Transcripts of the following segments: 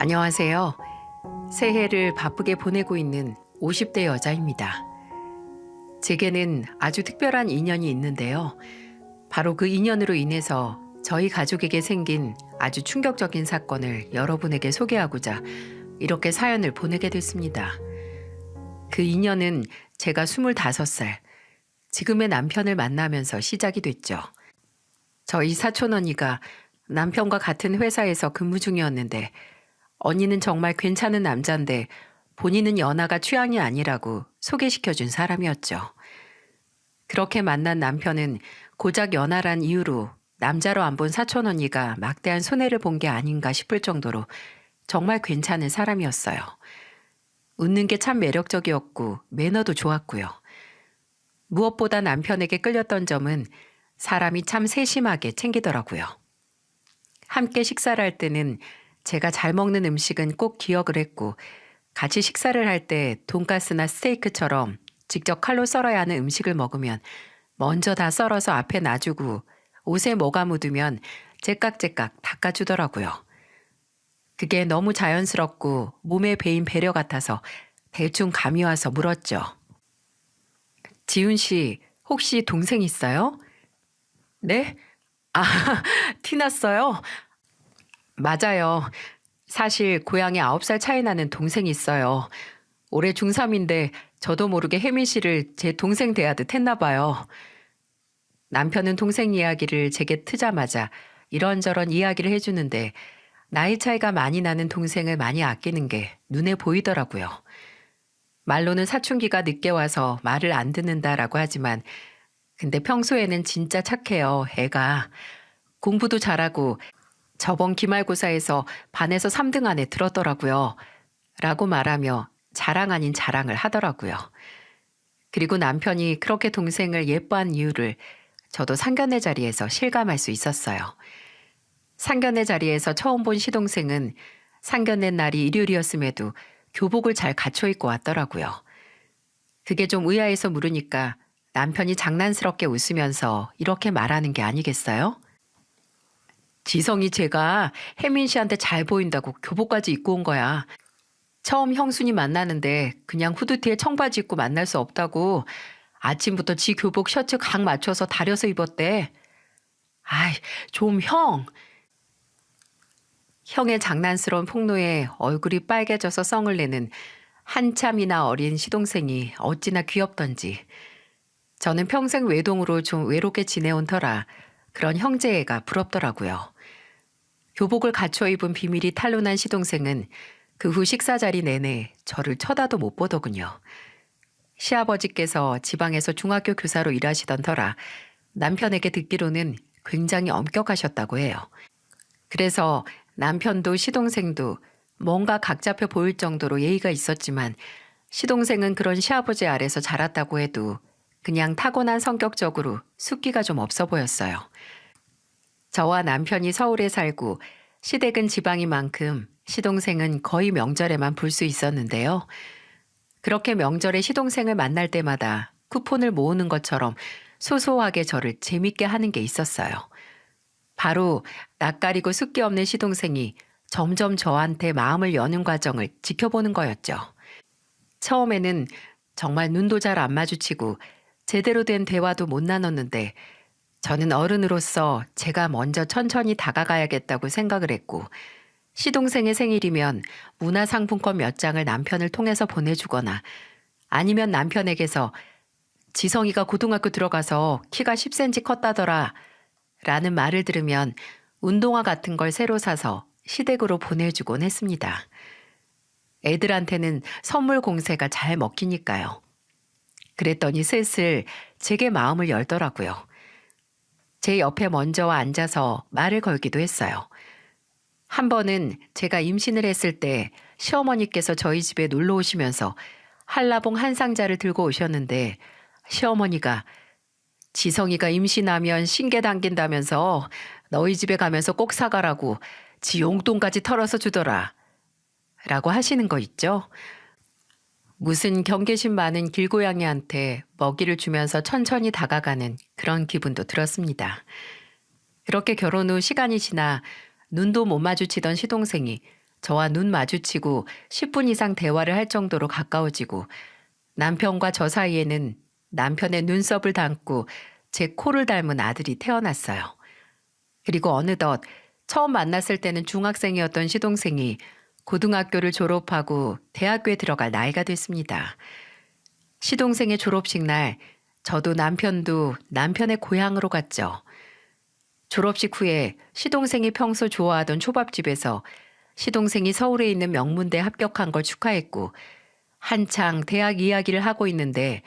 안녕하세요. 새해를 바쁘게 보내고 있는 50대 여자입니다. 제게는 아주 특별한 인연이 있는데요. 바로 그 인연으로 인해서 저희 가족에게 생긴 아주 충격적인 사건을 여러분에게 소개하고자 이렇게 사연을 보내게 됐습니다. 그 인연은 제가 25살, 지금의 남편을 만나면서 시작이 됐죠. 저희 사촌 언니가 남편과 같은 회사에서 근무 중이었는데 언니는 정말 괜찮은 남자인데 본인은 연하가 취향이 아니라고 소개시켜준 사람이었죠. 그렇게 만난 남편은 고작 연하란 이유로 남자로 안 본 사촌 언니가 막대한 손해를 본 게 아닌가 싶을 정도로 정말 괜찮은 사람이었어요. 웃는 게 참 매력적이었고 매너도 좋았고요. 무엇보다 남편에게 끌렸던 점은 사람이 참 세심하게 챙기더라고요. 함께 식사를 할 때는 제가 잘 먹는 음식은 꼭 기억을 했고 같이 식사를 할 때 돈가스나 스테이크처럼 직접 칼로 썰어야 하는 음식을 먹으면 먼저 다 썰어서 앞에 놔주고 옷에 뭐가 묻으면 제깍제깍 닦아주더라고요. 그게 너무 자연스럽고 몸에 배인 배려 같아서 대충 감이 와서 물었죠. 지훈 씨, 혹시 동생 있어요? 네? 아, 티났어요? 맞아요. 사실 고향에 9살 차이 나는 동생이 있어요. 올해 중3인데 저도 모르게 혜민 씨를 제 동생 대하듯 했나 봐요. 남편은 동생 이야기를 제게 트자마자 이런저런 이야기를 해주는데 나이 차이가 많이 나는 동생을 많이 아끼는 게 눈에 보이더라고요. 말로는 사춘기가 늦게 와서 말을 안 듣는다라고 하지만 근데 평소에는 진짜 착해요, 애가. 공부도 잘하고 저번 기말고사에서 반에서 3등 안에 들었더라고요. 라고 말하며 자랑 아닌 자랑을 하더라고요. 그리고 남편이 그렇게 동생을 예뻐한 이유를 저도 상견례 자리에서 실감할 수 있었어요. 상견례 자리에서 처음 본 시동생은 상견례 날이 일요일이었음에도 교복을 잘 갖춰 입고 왔더라고요. 그게 좀 의아해서 물으니까 남편이 장난스럽게 웃으면서 이렇게 말하는 게 아니겠어요? 지성이 제가 혜민 씨한테 잘 보인다고 교복까지 입고 온 거야. 처음 형순이 만나는데 그냥 후드티에 청바지 입고 만날 수 없다고 아침부터 지 교복 셔츠 각 맞춰서 다려서 입었대. 아이, 좀 형. 형의 장난스러운 폭로에 얼굴이 빨개져서 썽을 내는 한참이나 어린 시동생이 어찌나 귀엽던지. 저는 평생 외동으로 좀 외롭게 지내온 터라 그런 형제애가 부럽더라고요. 교복을 갖춰 입은 비밀이 탄로난 시동생은 그 후 식사 자리 내내 저를 쳐다도 못 보더군요. 시아버지께서 지방에서 중학교 교사로 일하시던 터라 남편에게 듣기로는 굉장히 엄격하셨다고 해요. 그래서 남편도 시동생도 뭔가 각 잡혀 보일 정도로 예의가 있었지만 시동생은 그런 시아버지 아래서 자랐다고 해도 그냥 타고난 성격적으로 숫기가 좀 없어 보였어요. 저와 남편이 서울에 살고 시댁은 지방인 만큼 시동생은 거의 명절에만 볼 수 있었는데요. 그렇게 명절에 시동생을 만날 때마다 쿠폰을 모으는 것처럼 소소하게 저를 재밌게 하는 게 있었어요. 바로 낯가리고 숫기 없는 시동생이 점점 저한테 마음을 여는 과정을 지켜보는 거였죠. 처음에는 정말 눈도 잘 안 마주치고 제대로 된 대화도 못 나눴는데 저는 어른으로서 제가 먼저 천천히 다가가야겠다고 생각을 했고 시동생의 생일이면 문화상품권 몇 장을 남편을 통해서 보내주거나 아니면 남편에게서 지성이가 고등학교 들어가서 키가 10cm 컸다더라 라는 말을 들으면 운동화 같은 걸 새로 사서 시댁으로 보내주곤 했습니다. 애들한테는 선물 공세가 잘 먹히니까요. 그랬더니 슬슬 제게 마음을 열더라고요. 제 옆에 먼저 와 앉아서 말을 걸기도 했어요. 한 번은 제가 임신을 했을 때 시어머니께서 저희 집에 놀러 오시면서 한라봉 한 상자를 들고 오셨는데 시어머니가 지성이가 임신하면 신게 당긴다면서 너희 집에 가면서 꼭 사가라고 지 용돈까지 털어서 주더라 라고 하시는 거 있죠? 무슨 경계심 많은 길고양이한테 먹이를 주면서 천천히 다가가는 그런 기분도 들었습니다. 그렇게 결혼 후 시간이 지나 눈도 못 마주치던 시동생이 저와 눈 마주치고 10분 이상 대화를 할 정도로 가까워지고 남편과 저 사이에는 남편의 눈썹을 닮고 제 코를 닮은 아들이 태어났어요. 그리고 어느덧 처음 만났을 때는 중학생이었던 시동생이 고등학교를 졸업하고 대학교에 들어갈 나이가 됐습니다. 시동생의 졸업식 날 저도 남편도 남편의 고향으로 갔죠. 졸업식 후에 시동생이 평소 좋아하던 초밥집에서 시동생이 서울에 있는 명문대 합격한 걸 축하했고 한창 대학 이야기를 하고 있는데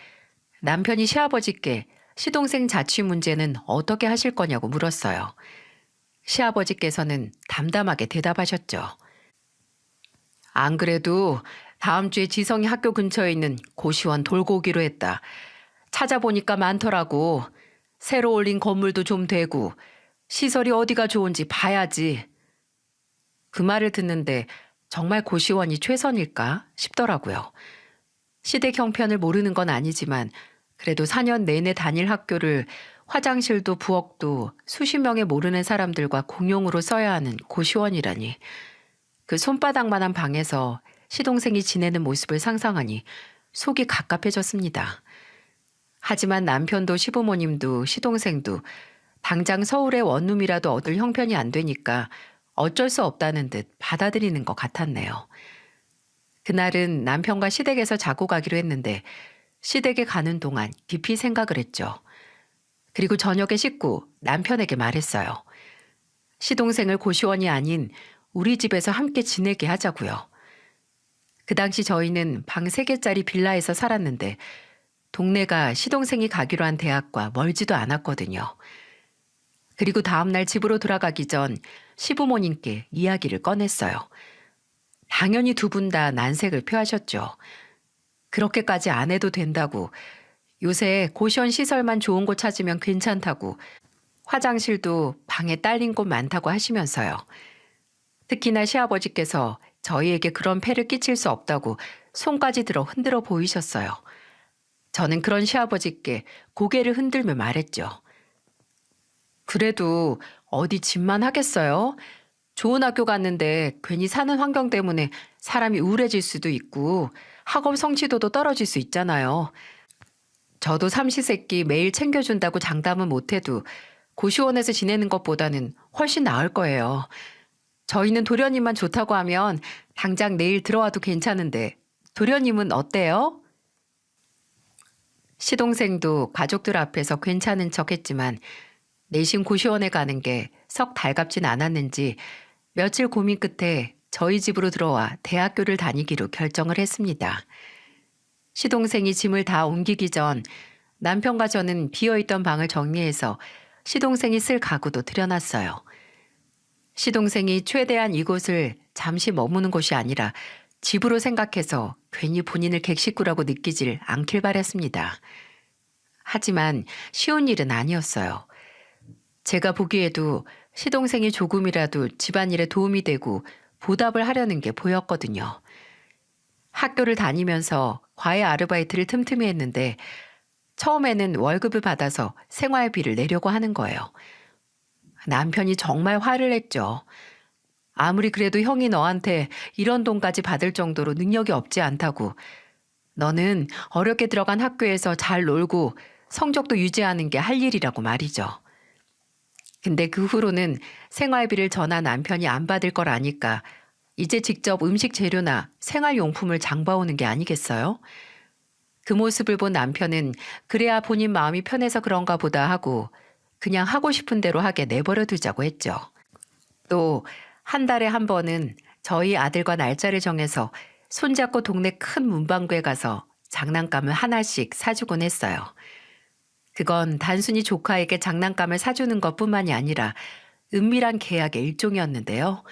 남편이 시아버지께 시동생 자취 문제는 어떻게 하실 거냐고 물었어요. 시아버지께서는 담담하게 대답하셨죠. 안 그래도 다음 주에 지성이 학교 근처에 있는 고시원 돌고 오기로 했다. 찾아보니까 많더라고. 새로 올린 건물도 좀 되고 시설이 어디가 좋은지 봐야지. 그 말을 듣는데 정말 고시원이 최선일까 싶더라고요. 시댁 형편을 모르는 건 아니지만 그래도 4년 내내 다닐 학교를 화장실도 부엌도 수십 명의 모르는 사람들과 공용으로 써야 하는 고시원이라니. 그 손바닥만한 방에서 시동생이 지내는 모습을 상상하니 속이 갑갑해졌습니다. 하지만 남편도 시부모님도 시동생도 당장 서울의 원룸이라도 얻을 형편이 안 되니까 어쩔 수 없다는 듯 받아들이는 것 같았네요. 그날은 남편과 시댁에서 자고 가기로 했는데 시댁에 가는 동안 깊이 생각을 했죠. 그리고 저녁에 씻고 남편에게 말했어요. 시동생을 고시원이 아닌 우리 집에서 함께 지내게 하자고요. 그 당시 저희는 방 3개짜리 빌라에서 살았는데 동네가 시동생이 가기로 한 대학과 멀지도 않았거든요. 그리고 다음날 집으로 돌아가기 전 시부모님께 이야기를 꺼냈어요. 당연히 두 분 다 난색을 표하셨죠. 그렇게까지 안 해도 된다고, 요새 고시원 시설만 좋은 곳 찾으면 괜찮다고, 화장실도 방에 딸린 곳 많다고 하시면서요. 특히나 시아버지께서 저희에게 그런 폐를 끼칠 수 없다고 손까지 들어 흔들어 보이셨어요. 저는 그런 시아버지께 고개를 흔들며 말했죠. 그래도 어디 집만 하겠어요? 좋은 학교 갔는데 괜히 사는 환경 때문에 사람이 우울해질 수도 있고 학업 성취도도 떨어질 수 있잖아요. 저도 삼시세끼 매일 챙겨준다고 장담은 못해도 고시원에서 지내는 것보다는 훨씬 나을 거예요. 저희는 도련님만 좋다고 하면 당장 내일 들어와도 괜찮은데 도련님은 어때요? 시동생도 가족들 앞에서 괜찮은 척했지만 내심 고시원에 가는 게 썩 달갑진 않았는지 며칠 고민 끝에 저희 집으로 들어와 대학교를 다니기로 결정을 했습니다. 시동생이 짐을 다 옮기기 전 남편과 저는 비어있던 방을 정리해서 시동생이 쓸 가구도 들여놨어요. 시동생이 최대한 이곳을 잠시 머무는 곳이 아니라 집으로 생각해서 괜히 본인을 객식구라고 느끼질 않길 바랬습니다. 하지만 쉬운 일은 아니었어요. 제가 보기에도 시동생이 조금이라도 집안일에 도움이 되고 보답을 하려는 게 보였거든요. 학교를 다니면서 과외 아르바이트를 틈틈이 했는데 처음에는 월급을 받아서 생활비를 내려고 하는 거예요. 남편이 정말 화를 냈죠. 아무리 그래도 형이 너한테 이런 돈까지 받을 정도로 능력이 없지 않다고. 너는 어렵게 들어간 학교에서 잘 놀고 성적도 유지하는 게 할 일이라고 말이죠. 근데 그 후로는 생활비를 저나 남편이 안 받을 걸 아니까 이제 직접 음식 재료나 생활용품을 장봐오는 게 아니겠어요? 그 모습을 본 남편은 그래야 본인 마음이 편해서 그런가 보다 하고 그냥 하고 싶은 대로 하게 내버려 두자고 했죠. 또 한 달에 한 번은 저희 아들과 날짜를 정해서 손잡고 동네 큰 문방구에 가서 장난감을 하나씩 사주곤 했어요. 그건 단순히 조카에게 장난감을 사주는 것뿐만이 아니라 은밀한 계약의 일종이었는데요.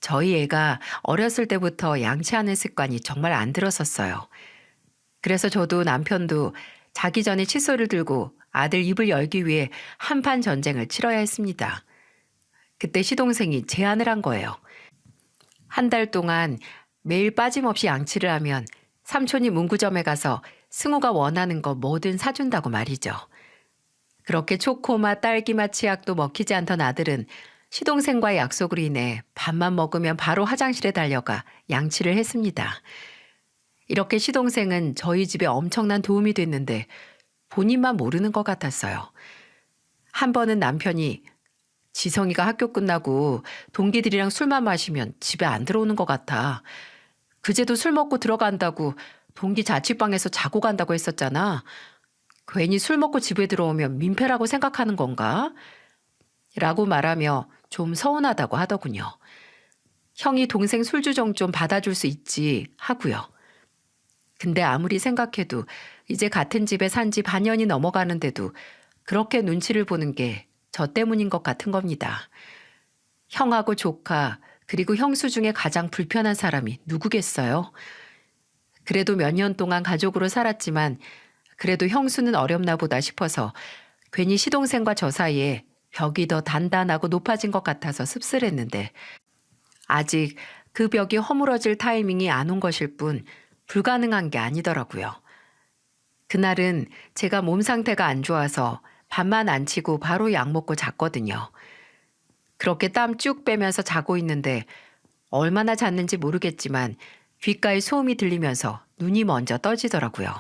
저희 애가 어렸을 때부터 양치하는 습관이 정말 안 들었었어요. 그래서 저도 남편도 자기 전에 칫솔을 들고 아들 입을 열기 위해 한판 전쟁을 치러야 했습니다. 그때 시동생이 제안을 한 거예요. 한 달 동안 매일 빠짐없이 양치를 하면 삼촌이 문구점에 가서 승우가 원하는 거 뭐든 사준다고 말이죠. 그렇게 초코맛, 딸기맛 치약도 먹히지 않던 아들은 시동생과의 약속으로 인해 밥만 먹으면 바로 화장실에 달려가 양치를 했습니다. 이렇게 시동생은 저희 집에 엄청난 도움이 됐는데 본인만 모르는 것 같았어요. 한 번은 남편이 지성이가 학교 끝나고 동기들이랑 술만 마시면 집에 안 들어오는 것 같아. 그제도 술 먹고 들어간다고 동기 자취방에서 자고 간다고 했었잖아. 괜히 술 먹고 집에 들어오면 민폐라고 생각하는 건가? 라고 말하며 좀 서운하다고 하더군요. 형이 동생 술주정 좀 받아줄 수 있지 하고요. 근데 아무리 생각해도 이제 같은 집에 산 지 반년이 넘어가는데도 그렇게 눈치를 보는 게 저 때문인 것 같은 겁니다. 형하고 조카 그리고 형수 중에 가장 불편한 사람이 누구겠어요? 그래도 몇 년 동안 가족으로 살았지만 그래도 형수는 어렵나 보다 싶어서 괜히 시동생과 저 사이에 벽이 더 단단하고 높아진 것 같아서 씁쓸했는데 아직 그 벽이 허물어질 타이밍이 안 온 것일 뿐 불가능한 게 아니더라고요. 그날은 제가 몸 상태가 안 좋아서 밥만 안 치고 바로 약 먹고 잤거든요. 그렇게 땀 쭉 빼면서 자고 있는데 얼마나 잤는지 모르겠지만 귓가에 소음이 들리면서 눈이 먼저 떠지더라고요.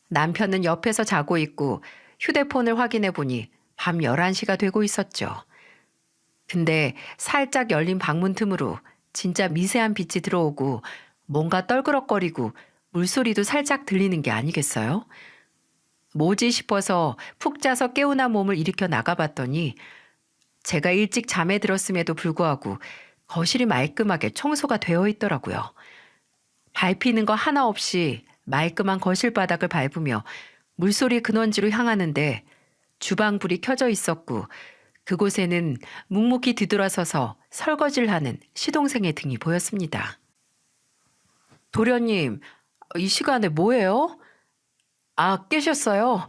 남편은 옆에서 자고 있고 휴대폰을 확인해 보니 밤 11시가 되고 있었죠. 근데 살짝 열린 방문 틈으로 진짜 미세한 빛이 들어오고 뭔가 떨그럭거리고 물소리도 살짝 들리는 게 아니겠어요? 뭐지 싶어서 푹 자서 깨어난 몸을 일으켜 나가봤더니 제가 일찍 잠에 들었음에도 불구하고 거실이 말끔하게 청소가 되어 있더라고요. 밟히는 거 하나 없이 말끔한 거실 바닥을 밟으며 물소리 근원지로 향하는데 주방 불이 켜져 있었고 그곳에는 묵묵히 뒤돌아서서 설거지를 하는 시동생의 등이 보였습니다. 도련님, 이 시간에 뭐해요? 아, 깨셨어요?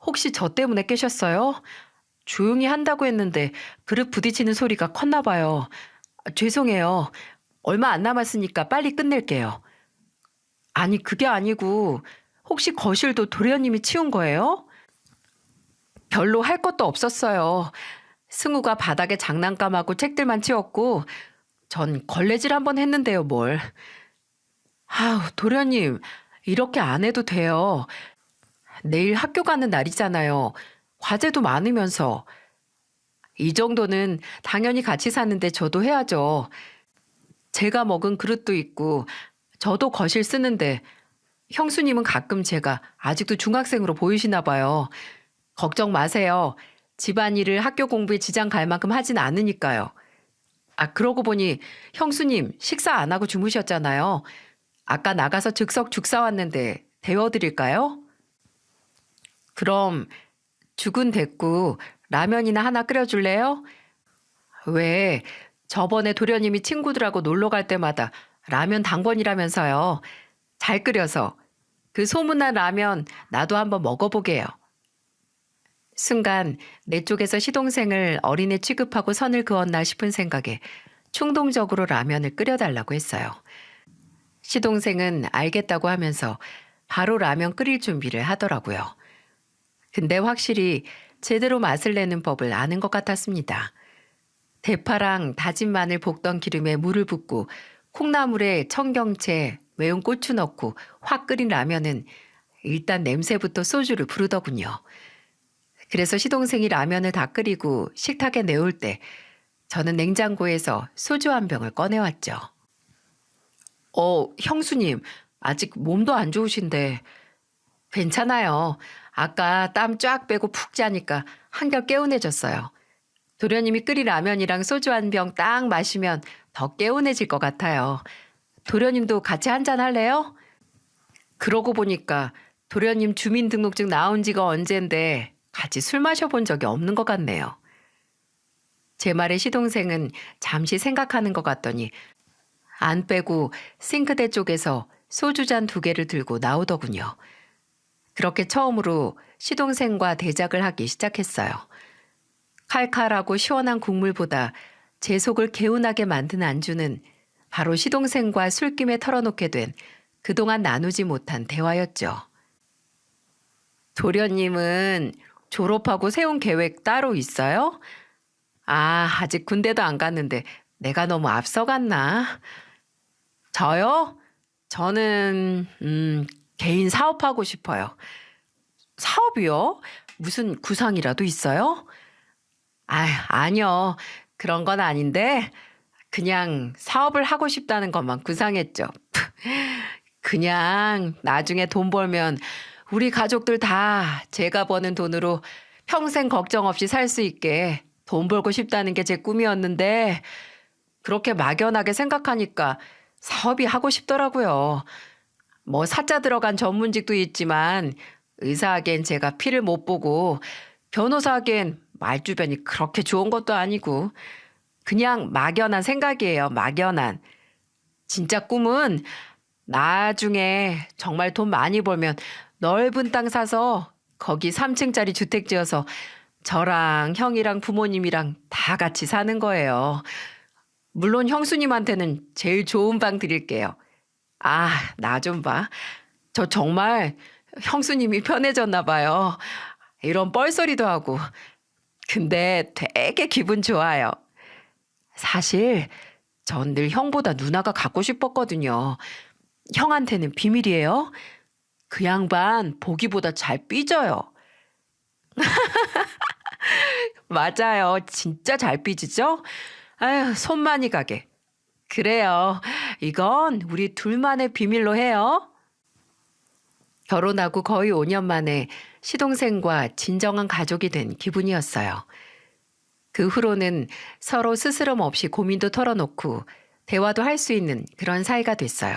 혹시 저 때문에 깨셨어요? 조용히 한다고 했는데 그릇 부딪히는 소리가 컸나 봐요. 죄송해요. 얼마 안 남았으니까 빨리 끝낼게요. 아니, 그게 아니고 혹시 거실도 도련님이 치운 거예요? 별로 할 것도 없었어요. 승우가 바닥에 장난감하고 책들만 치웠고 전 걸레질 한번 했는데요, 뭘. 아우, 도련님, 이렇게 안 해도 돼요. 내일 학교 가는 날이잖아요. 과제도 많으면서. 이 정도는 당연히 같이 사는데 저도 해야죠. 제가 먹은 그릇도 있고 저도 거실 쓰는데 형수님은 가끔 제가 아직도 중학생으로 보이시나 봐요. 걱정 마세요. 집안일을 학교 공부에 지장 갈 만큼 하진 않으니까요. 아, 그러고 보니 형수님 식사 안 하고 주무셨잖아요. 아까 나가서 즉석 죽 사왔는데 데워드릴까요? 그럼 죽은 됐고 라면이나 하나 끓여줄래요? 왜? 저번에 도련님이 친구들하고 놀러 갈 때마다 라면 당번이라면서요. 잘 끓여서. 그 소문난 라면 나도 한번 먹어보게요. 순간 내 쪽에서 시동생을 어린애 취급하고 선을 그었나 싶은 생각에 충동적으로 라면을 끓여달라고 했어요. 시동생은 알겠다고 하면서 바로 라면 끓일 준비를 하더라고요. 근데 확실히 제대로 맛을 내는 법을 아는 것 같았습니다. 대파랑 다진 마늘 볶던 기름에 물을 붓고 콩나물에 청경채, 매운 고추 넣고 확 끓인 라면은 일단 냄새부터 소주를 부르더군요. 그래서 시동생이 라면을 다 끓이고 식탁에 내올 때 저는 냉장고에서 소주 한 병을 꺼내왔죠. 형수님, 아직 몸도 안 좋으신데. 괜찮아요. 아까 땀 쫙 빼고 푹 자니까 한결 개운해졌어요. 도련님이 끓인 라면이랑 소주 한 병 딱 마시면 더 개운해질 것 같아요. 도련님도 같이 한잔 할래요? 그러고 보니까 도련님 주민등록증 나온 지가 언젠데 같이 술 마셔본 적이 없는 것 같네요. 제 말에 시동생은 잠시 생각하는 것 같더니 안 빼고 싱크대 쪽에서 소주잔 2개를 들고 나오더군요. 그렇게 처음으로 시동생과 대작을 하기 시작했어요. 칼칼하고 시원한 국물보다 제 속을 개운하게 만든 안주는 바로 시동생과 술김에 털어놓게 된 그동안 나누지 못한 대화였죠. 도련님은 졸업하고 세운 계획 따로 있어요? 아직 군대도 안 갔는데 내가 너무 앞서갔나? 저요? 저는, 개인 사업하고 싶어요. 사업이요? 무슨 구상이라도 있어요? 아니요. 그런 건 아닌데, 그냥 사업을 하고 싶다는 것만 구상했죠. 그냥 나중에 돈 벌면 우리 가족들 다 제가 버는 돈으로 평생 걱정 없이 살 수 있게 돈 벌고 싶다는 게 제 꿈이었는데, 그렇게 막연하게 생각하니까 사업이 하고 싶더라고요. 뭐 사자 들어간 전문직도 있지만 의사하기엔 제가 피를 못 보고 변호사하기엔 말주변이 그렇게 좋은 것도 아니고 그냥 막연한 생각이에요. 막연한. 진짜 꿈은 나중에 정말 돈 많이 벌면 넓은 땅 사서 거기 3층짜리 주택 지어서 저랑 형이랑 부모님이랑 다 같이 사는 거예요. 물론 형수님한테는 제일 좋은 방 드릴게요. 나 좀 봐. 저 정말 형수님이 편해졌나 봐요. 이런 뻘소리도 하고. 근데 되게 기분 좋아요. 사실 전 늘 형보다 누나가 갖고 싶었거든요. 형한테는 비밀이에요. 그 양반 보기보다 잘 삐져요. 맞아요. 진짜 잘 삐지죠? 아휴, 손 많이 가게. 그래요. 이건 우리 둘만의 비밀로 해요. 결혼하고 거의 5년 만에 시동생과 진정한 가족이 된 기분이었어요. 그 후로는 서로 스스럼 없이 고민도 털어놓고 대화도 할 수 있는 그런 사이가 됐어요.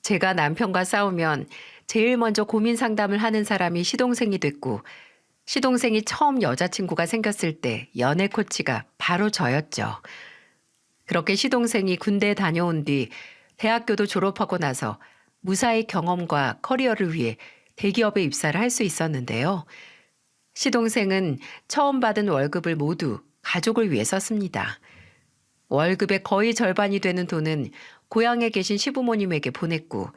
제가 남편과 싸우면 제일 먼저 고민 상담을 하는 사람이 시동생이 됐고, 시동생이 처음 여자친구가 생겼을 때 연애 코치가 바로 저였죠. 그렇게 시동생이 군대에 다녀온 뒤 대학교도 졸업하고 나서 무사히 경험과 커리어를 위해 대기업에 입사를 할 수 있었는데요. 시동생은 처음 받은 월급을 모두 가족을 위해 썼습니다. 월급의 거의 절반이 되는 돈은 고향에 계신 시부모님에게 보냈고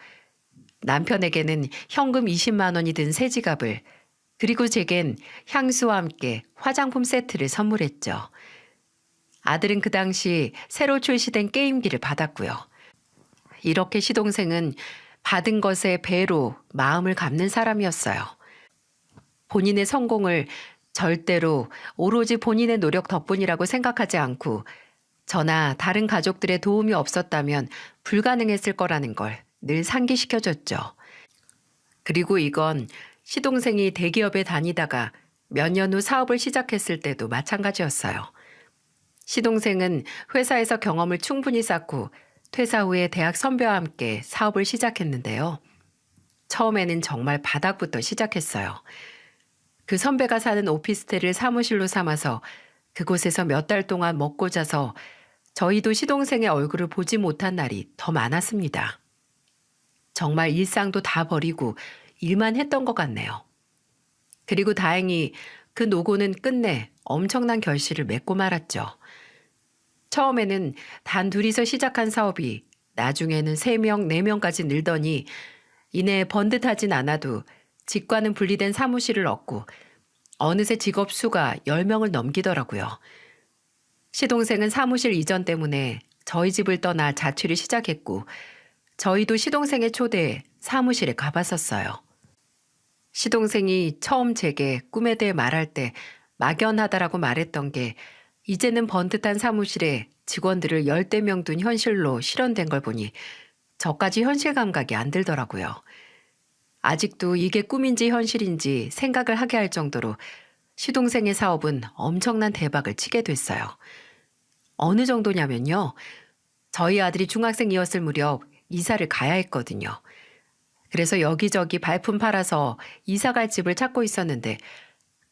남편에게는 현금 20만 원이 든 새 지갑을 그리고 제겐 향수와 함께 화장품 세트를 선물했죠. 아들은 그 당시 새로 출시된 게임기를 받았고요. 이렇게 시동생은 받은 것의 배로 마음을 갚는 사람이었어요. 본인의 성공을 절대로 오로지 본인의 노력 덕분이라고 생각하지 않고 저나 다른 가족들의 도움이 없었다면 불가능했을 거라는 걸 늘 상기시켜줬죠. 그리고 이건 시동생이 대기업에 다니다가 몇 년 후 사업을 시작했을 때도 마찬가지였어요. 시동생은 회사에서 경험을 충분히 쌓고 퇴사 후에 대학 선배와 함께 사업을 시작했는데요. 처음에는 정말 바닥부터 시작했어요. 그 선배가 사는 오피스텔을 사무실로 삼아서 그곳에서 몇 달 동안 먹고 자서 저희도 시동생의 얼굴을 보지 못한 날이 더 많았습니다. 정말 일상도 다 버리고 일만 했던 것 같네요. 그리고 다행히 그 노고는 끝내 엄청난 결실을 맺고 말았죠. 처음에는 단 둘이서 시작한 사업이 나중에는 3명, 4명까지 늘더니 이내 번듯하진 않아도 직과는 분리된 사무실을 얻고 어느새 직업 수가 10명을 넘기더라고요. 시동생은 사무실 이전 때문에 저희 집을 떠나 자취를 시작했고 저희도 시동생의 초대에 사무실에 가봤었어요. 시동생이 처음 제게 꿈에 대해 말할 때 막연하다라고 말했던 게 이제는 번듯한 사무실에 직원들을 10대 명 둔 현실로 실현된 걸 보니 저까지 현실 감각이 안 들더라고요. 아직도 이게 꿈인지 현실인지 생각을 하게 할 정도로 시동생의 사업은 엄청난 대박을 치게 됐어요. 어느 정도냐면요. 저희 아들이 중학생이었을 무렵 이사를 가야 했거든요. 그래서 여기저기 발품 팔아서 이사 갈 집을 찾고 있었는데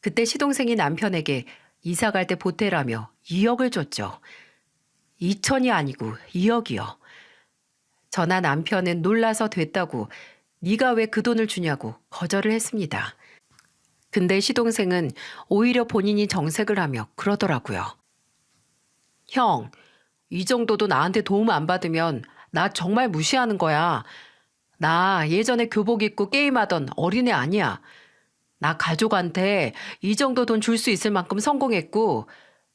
그때 시동생이 남편에게 이사 갈 때 보태라며 2억을 줬죠. 2천이 아니고 2억이요. 저나 남편은 놀라서 됐다고 네가 왜 그 돈을 주냐고 거절을 했습니다. 근데 시동생은 오히려 본인이 정색을 하며 그러더라고요. 형, 이 정도도 나한테 도움 안 받으면 나 정말 무시하는 거야. 나 예전에 교복 입고 게임하던 어린애 아니야. 나 가족한테 이 정도 돈 줄 수 있을 만큼 성공했고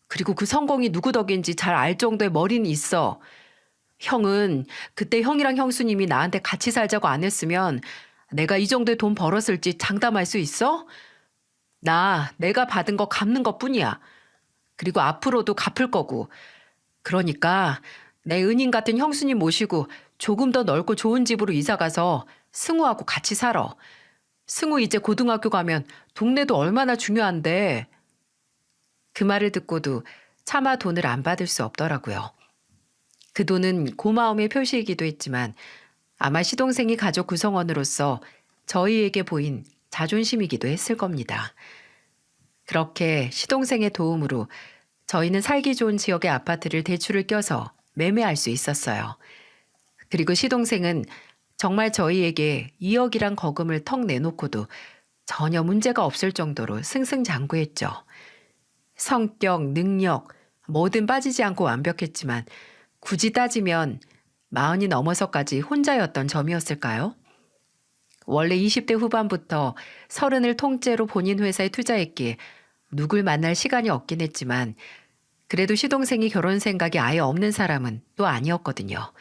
그리고 그 성공이 누구 덕인지 잘 알 정도의 머리는 있어. 형은 그때 형이랑 형수님이 나한테 같이 살자고 안 했으면 내가 이 정도의 돈 벌었을지 장담할 수 있어? 내가 받은 거 갚는 것뿐이야. 그리고 앞으로도 갚을 거고. 그러니까 내 은인 같은 형수님 모시고 조금 더 넓고 좋은 집으로 이사 가서 승우하고 같이 살아. 승우 이제 고등학교 가면 동네도 얼마나 중요한데. 그 말을 듣고도 차마 돈을 안 받을 수 없더라고요. 그 돈은 고마움의 표시이기도 했지만 아마 시동생이 가족 구성원으로서 저희에게 보인 자존심이기도 했을 겁니다. 그렇게 시동생의 도움으로 저희는 살기 좋은 지역의 아파트를 대출을 껴서 매매할 수 있었어요. 그리고 시동생은 정말 저희에게 2억이란 거금을 턱 내놓고도 전혀 문제가 없을 정도로 승승장구했죠. 성격, 능력, 뭐든 빠지지 않고 완벽했지만 굳이 따지면 40이 넘어서까지 혼자였던 점이었을까요? 원래 20대 후반부터 30을 통째로 본인 회사에 투자했기에 누굴 만날 시간이 없긴 했지만 그래도 시동생이 결혼 생각이 아예 없는 사람은 또 아니었거든요.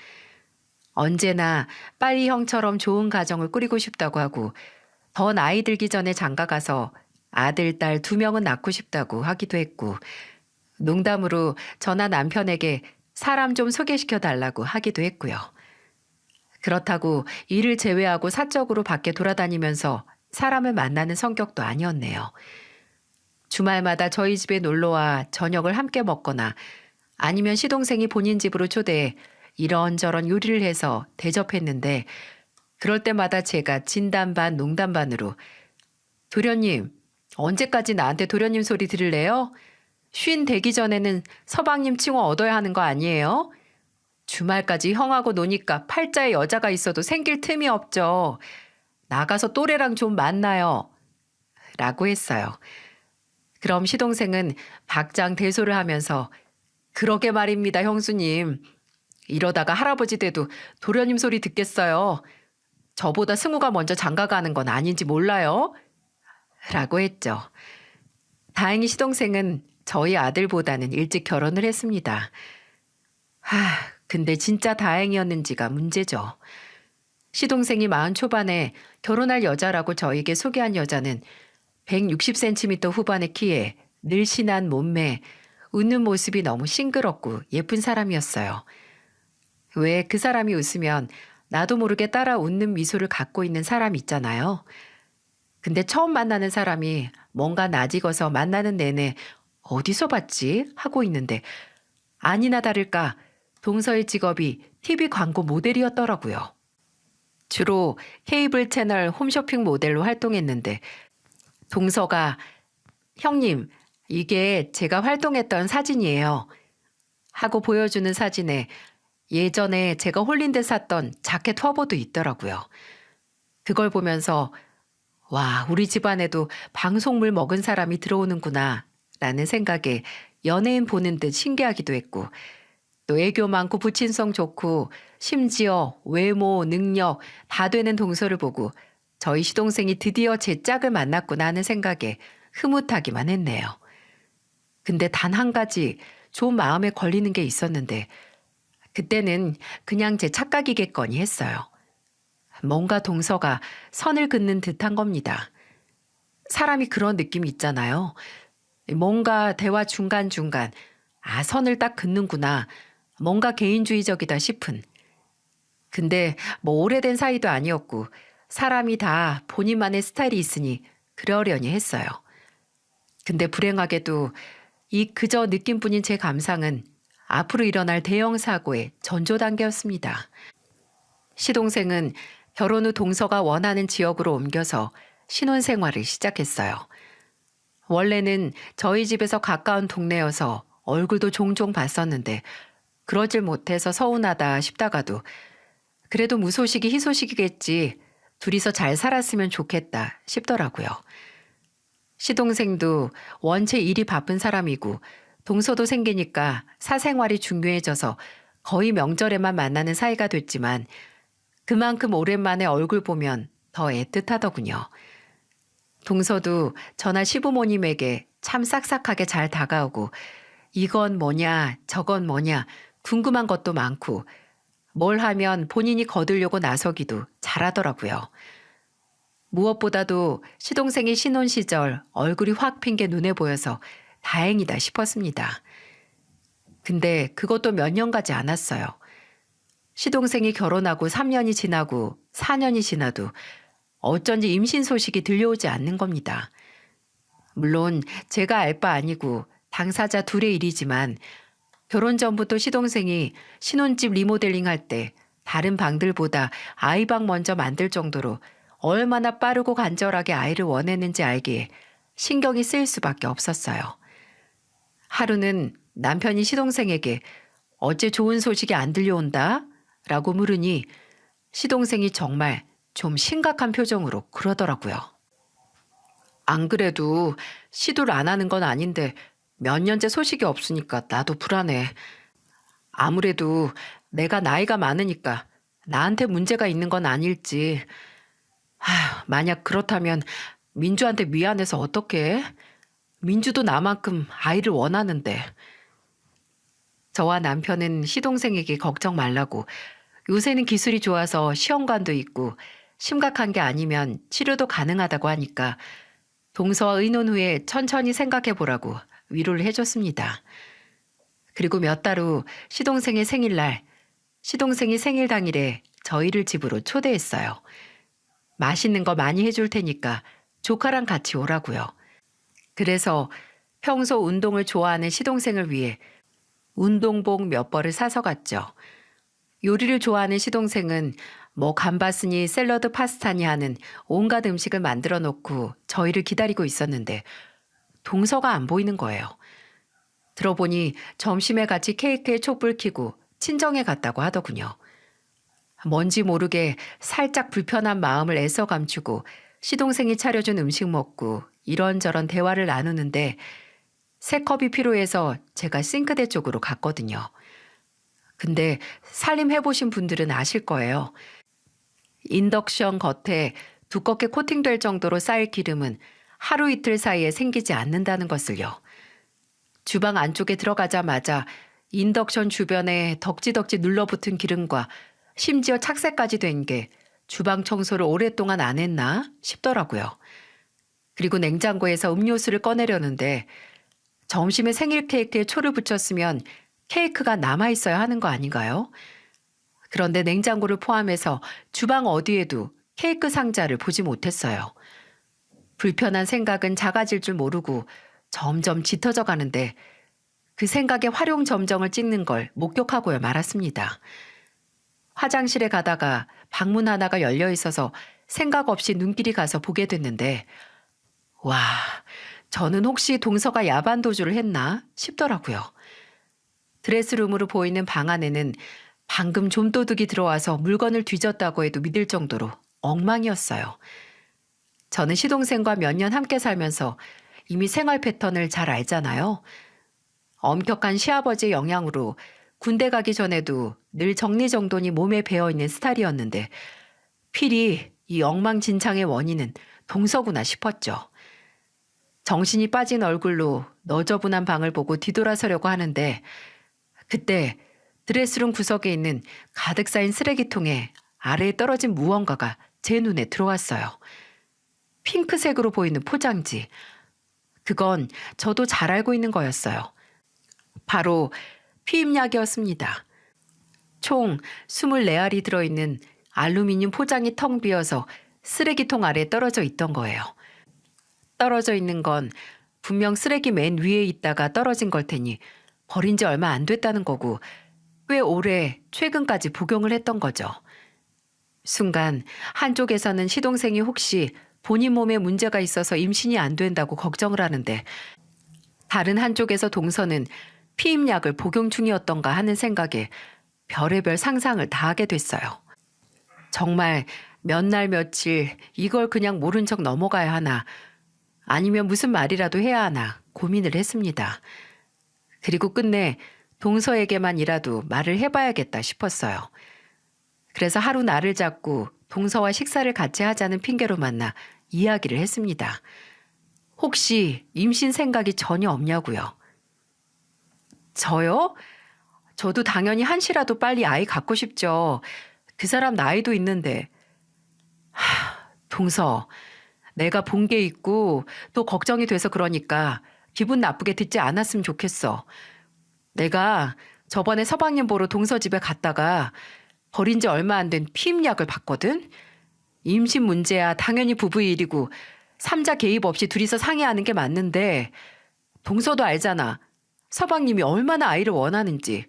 언제나 빨리 형처럼 좋은 가정을 꾸리고 싶다고 하고 더 나이 들기 전에 장가가서 아들, 딸 2명은 낳고 싶다고 하기도 했고 농담으로 저나 남편에게 사람 좀 소개시켜 달라고 하기도 했고요. 그렇다고 일을 제외하고 사적으로 밖에 돌아다니면서 사람을 만나는 성격도 아니었네요. 주말마다 저희 집에 놀러와 저녁을 함께 먹거나 아니면 시동생이 본인 집으로 초대해 이런저런 요리를 해서 대접했는데 그럴 때마다 제가 진담 반 농담 반으로 도련님, 언제까지 나한테 도련님 소리 들을래요? 쉰 되기 전에는 서방님 칭호 얻어야 하는 거 아니에요? 주말까지 형하고 노니까 팔자에 여자가 있어도 생길 틈이 없죠. 나가서 또래랑 좀 만나요. 라고 했어요. 그럼 시동생은 박장대소를 하면서 그러게 말입니다, 형수님. 이러다가 할아버지 돼도 도련님 소리 듣겠어요. 저보다 승우가 먼저 장가가는 건 아닌지 몰라요? 라고 했죠. 다행히 시동생은 저희 아들보다는 일찍 결혼을 했습니다. 근데 진짜 다행이었는지가 문제죠. 시동생이 40 초반에 결혼할 여자라고 저에게 소개한 여자는 160cm 후반의 키에 늘씬한 몸매, 웃는 모습이 너무 싱그럽고 예쁜 사람이었어요. 왜 그 사람이 웃으면 나도 모르게 따라 웃는 미소를 갖고 있는 사람 있잖아요. 근데 처음 만나는 사람이 뭔가 낯익어서 만나는 내내 어디서 봤지? 하고 있는데 아니나 다를까 동서의 직업이 TV 광고 모델이었더라고요. 주로 케이블 채널 홈쇼핑 모델로 활동했는데 동서가 형님, 이게 제가 활동했던 사진이에요. 하고 보여주는 사진에 예전에 제가 홀린 데 샀던 자켓 화보도 있더라고요. 그걸 보면서 와, 우리 집안에도 방송물 먹은 사람이 들어오는구나 라는 생각에 연예인 보는 듯 신기하기도 했고 또 애교 많고 부친성 좋고 심지어 외모, 능력 다 되는 동서를 보고 저희 시동생이 드디어 제 짝을 만났구나 하는 생각에 흐뭇하기만 했네요. 근데 단 한 가지 좀 마음에 걸리는 게 있었는데 그때는 그냥 제 착각이겠거니 했어요. 뭔가 동서가 선을 긋는 듯한 겁니다. 사람이 그런 느낌이 있잖아요. 뭔가 대화 중간중간 선을 딱 긋는구나. 뭔가 개인주의적이다 싶은. 근데 뭐 오래된 사이도 아니었고 사람이 다 본인만의 스타일이 있으니 그러려니 했어요. 근데 불행하게도 이 그저 느낌뿐인 제 감상은 앞으로 일어날 대형 사고의 전조 단계였습니다. 시동생은 결혼 후 동서가 원하는 지역으로 옮겨서 신혼생활을 시작했어요. 원래는 저희 집에서 가까운 동네여서 얼굴도 종종 봤었는데 그러질 못해서 서운하다 싶다가도 그래도 무소식이 희소식이겠지. 둘이서 잘 살았으면 좋겠다 싶더라고요. 시동생도 원체 일이 바쁜 사람이고 동서도 생기니까 사생활이 중요해져서 거의 명절에만 만나는 사이가 됐지만 그만큼 오랜만에 얼굴 보면 더 애틋하더군요. 동서도 저나 시부모님에게 참 싹싹하게 잘 다가오고 이건 뭐냐, 저건 뭐냐, 궁금한 것도 많고, 뭘 하면 본인이 거들려고 나서기도 잘하더라고요. 무엇보다도 시동생이 신혼 시절 얼굴이 확 핀 게 눈에 보여서 다행이다 싶었습니다. 근데 그것도 몇 년 가지 않았어요. 시동생이 결혼하고 3년이 지나고 4년이 지나도 어쩐지 임신 소식이 들려오지 않는 겁니다. 물론 제가 알 바 아니고 당사자 둘의 일이지만 결혼 전부터 시동생이 신혼집 리모델링 할 때 다른 방들보다 아이방 먼저 만들 정도로 얼마나 빠르고 간절하게 아이를 원했는지 알기에 신경이 쓰일 수밖에 없었어요. 하루는 남편이 시동생에게 어째 좋은 소식이 안 들려온다? 라고 물으니 시동생이 정말 좀 심각한 표정으로 그러더라고요. 안 그래도 시도를 안 하는 건 아닌데 몇 년째 소식이 없으니까 나도 불안해. 아무래도 내가 나이가 많으니까 나한테 문제가 있는 건 아닐지. 만약 그렇다면 민주한테 미안해서 어떡해? 민주도 나만큼 아이를 원하는데. 저와 남편은 시동생에게 걱정 말라고 요새는 기술이 좋아서 시험관도 있고 심각한 게 아니면 치료도 가능하다고 하니까 동서와 의논 후에 천천히 생각해 보라고 위로를 해줬습니다. 그리고 몇 달 후 시동생의 생일날, 시동생이 생일 당일에 저희를 집으로 초대했어요. 맛있는 거 많이 해줄 테니까 조카랑 같이 오라고요. 그래서 평소 운동을 좋아하는 시동생을 위해 운동복 몇 벌을 사서 갔죠. 요리를 좋아하는 시동생은 뭐 감바스니 샐러드 파스타니 하는 온갖 음식을 만들어 놓고 저희를 기다리고 있었는데 동서가 안 보이는 거예요. 들어보니 점심에 같이 케이크에 촛불 켜고 친정에 갔다고 하더군요. 뭔지 모르게 살짝 불편한 마음을 애써 감추고 시동생이 차려준 음식 먹고 이런저런 대화를 나누는데 새 컵이 필요해서 제가 싱크대 쪽으로 갔거든요. 근데 살림 해보신 분들은 아실 거예요. 인덕션 겉에 두껍게 코팅될 정도로 쌓일 기름은 하루 이틀 사이에 생기지 않는다는 것을요. 주방 안쪽에 들어가자마자 인덕션 주변에 덕지덕지 눌러붙은 기름과 심지어 착색까지 된 게 주방 청소를 오랫동안 안 했나 싶더라고요. 그리고 냉장고에서 음료수를 꺼내려는데 점심에 생일 케이크에 초를 붙였으면 케이크가 남아있어야 하는 거 아닌가요? 그런데 냉장고를 포함해서 주방 어디에도 케이크 상자를 보지 못했어요. 불편한 생각은 작아질 줄 모르고 점점 짙어져 가는데 그 생각에 활용점정을 찍는 걸 목격하고야 말았습니다. 화장실에 가다가 방문 하나가 열려 있어서 생각 없이 눈길이 가서 보게 됐는데 와, 저는 혹시 동서가 야반 도주를 했나 싶더라고요. 드레스룸으로 보이는 방 안에는 방금 좀도둑이 들어와서 물건을 뒤졌다고 해도 믿을 정도로 엉망이었어요. 저는 시동생과 몇 년 함께 살면서 이미 생활 패턴을 잘 알잖아요. 엄격한 시아버지의 영향으로 군대 가기 전에도 늘 정리정돈이 몸에 배어있는 스타일이었는데 필히 이 엉망진창의 원인은 동서구나 싶었죠. 정신이 빠진 얼굴로 너저분한 방을 보고 뒤돌아서려고 하는데 그때 드레스룸 구석에 있는 가득 쌓인 쓰레기통에 아래에 떨어진 무언가가 제 눈에 들어왔어요. 핑크색으로 보이는 포장지. 그건 저도 잘 알고 있는 거였어요. 바로 피임약이었습니다. 총 24알이 들어있는 알루미늄 포장이 텅 비어서 쓰레기통 아래에 떨어져 있던 거예요. 떨어져 있는 건 분명 쓰레기 맨 위에 있다가 떨어진 걸 테니 버린 지 얼마 안 됐다는 거고 꽤 오래 최근까지 복용을 했던 거죠. 순간 한쪽에서는 시동생이 혹시 본인 몸에 문제가 있어서 임신이 안 된다고 걱정을 하는데 다른 한쪽에서 동서는 피임약을 복용 중이었던가 하는 생각에 별의별 상상을 다 하게 됐어요. 정말 몇 날 며칠 이걸 그냥 모른 척 넘어가야 하나 아니면 무슨 말이라도 해야 하나 고민을 했습니다. 그리고 끝내 동서에게만이라도 말을 해봐야겠다 싶었어요. 그래서 하루 날을 잡고 동서와 식사를 같이 하자는 핑계로 만나 이야기를 했습니다. 혹시 임신 생각이 전혀 없냐고요. 저요? 저도 당연히 한시라도 빨리 아이 갖고 싶죠. 그 사람 나이도 있는데. 동서, 내가 본 게 있고 또 걱정이 돼서 그러니까 기분 나쁘게 듣지 않았으면 좋겠어. 내가 저번에 서방님 보러 동서 집에 갔다가 버린 지 얼마 안 된 피임약을 봤거든? 임신 문제야 당연히 부부의 일이고 삼자 개입 없이 둘이서 상의하는 게 맞는데 동서도 알잖아. 서방님이 얼마나 아이를 원하는지.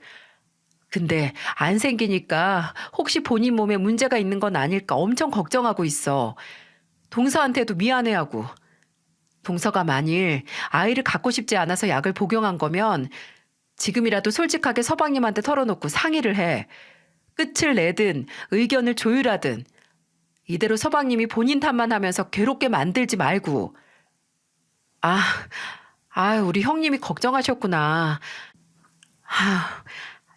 근데 안 생기니까 혹시 본인 몸에 문제가 있는 건 아닐까 엄청 걱정하고 있어. 동서한테도 미안해하고. 동서가 만일 아이를 갖고 싶지 않아서 약을 복용한 거면 지금이라도 솔직하게 서방님한테 털어놓고 상의를 해. 끝을 내든 의견을 조율하든 이대로 서방님이 본인 탓만 하면서 괴롭게 만들지 말고. 아, 우리 형님이 걱정하셨구나.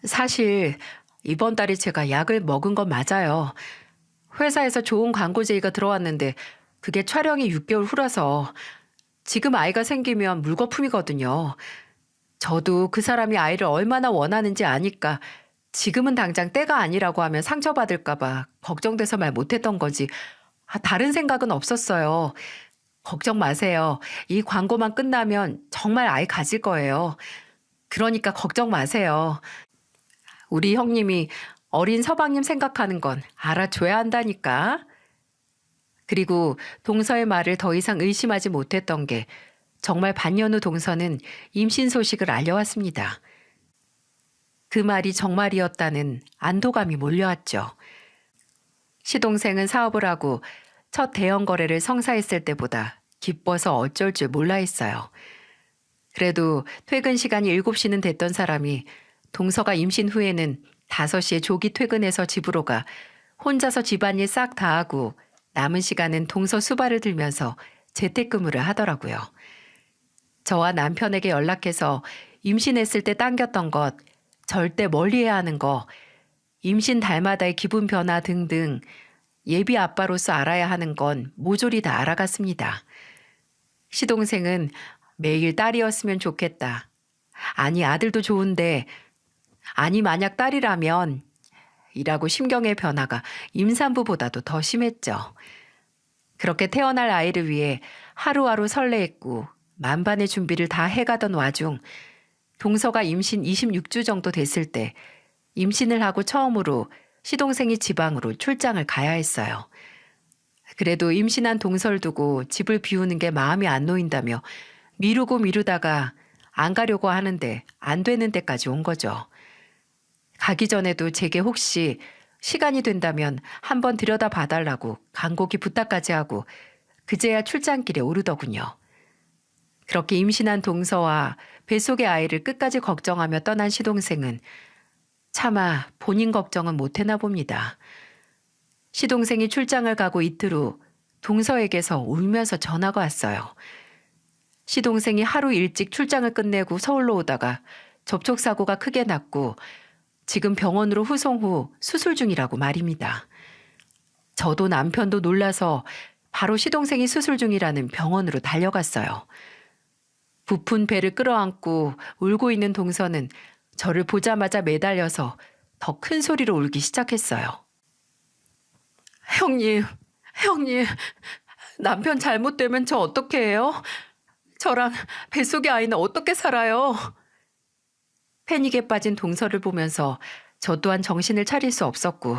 사실 이번 달에 제가 약을 먹은 건 맞아요. 회사에서 좋은 광고 제의가 들어왔는데 그게 촬영이 6개월 후라서 지금 아이가 생기면 물거품이거든요. 저도 그 사람이 아이를 얼마나 원하는지 아니까 지금은 당장 때가 아니라고 하면 상처받을까 봐 걱정돼서 말 못했던 거지. 다른 생각은 없었어요. 걱정 마세요. 이 광고만 끝나면 정말 아이 가질 거예요. 그러니까 걱정 마세요. 우리 형님이 어린 서방님 생각하는 건 알아줘야 한다니까. 그리고 동서의 말을 더 이상 의심하지 못했던 게 정말 반년 후 동서는 임신 소식을 알려왔습니다. 그 말이 정말이었다는 안도감이 몰려왔죠. 시동생은 사업을 하고 첫 대형 거래를 성사했을 때보다 기뻐서 어쩔 줄 몰라 했어요. 그래도 퇴근 시간이 7시는 됐던 사람이 동서가 임신 후에는 5시에 조기 퇴근해서 집으로 가 혼자서 집안일 싹 다 하고 남은 시간은 동서 수발을 들면서 재택근무를 하더라고요. 저와 남편에게 연락해서 임신했을 때 당겼던 것, 절대 멀리해야 하는 거, 임신 달마다의 기분 변화 등등 예비 아빠로서 알아야 하는 건 모조리 다 알아갔습니다. 시동생은 매일 딸이었으면 좋겠다. 아니 아들도 좋은데 아니 만약 딸이라면 이라고 심경의 변화가 임산부보다도 더 심했죠. 그렇게 태어날 아이를 위해 하루하루 설레했고 만반의 준비를 다 해가던 와중 동서가 임신 26주 정도 됐을 때 임신을 하고 처음으로 시동생이 지방으로 출장을 가야 했어요. 그래도 임신한 동서를 두고 집을 비우는 게 마음이 안 놓인다며 미루고 미루다가 안 가려고 하는데 안 되는 데까지 온 거죠. 가기 전에도 제게 혹시 시간이 된다면 한번 들여다 봐달라고 간곡히 부탁까지 하고 그제야 출장길에 오르더군요. 그렇게 임신한 동서와 뱃속의 아이를 끝까지 걱정하며 떠난 시동생은 차마 본인 걱정은 못해나 봅니다. 시동생이 출장을 가고 이틀 후 동서에게서 울면서 전화가 왔어요. 시동생이 하루 일찍 출장을 끝내고 서울로 오다가 접촉사고가 크게 났고 지금 병원으로 후송 후 수술 중이라고 말입니다. 저도 남편도 놀라서 바로 시동생이 수술 중이라는 병원으로 달려갔어요. 부푼 배를 끌어안고 울고 있는 동서는 저를 보자마자 매달려서 더 큰 소리로 울기 시작했어요. 형님, 남편 잘못되면 저 어떻게 해요? 저랑 뱃속의 아이는 어떻게 살아요? 패닉에 빠진 동서를 보면서 저 또한 정신을 차릴 수 없었고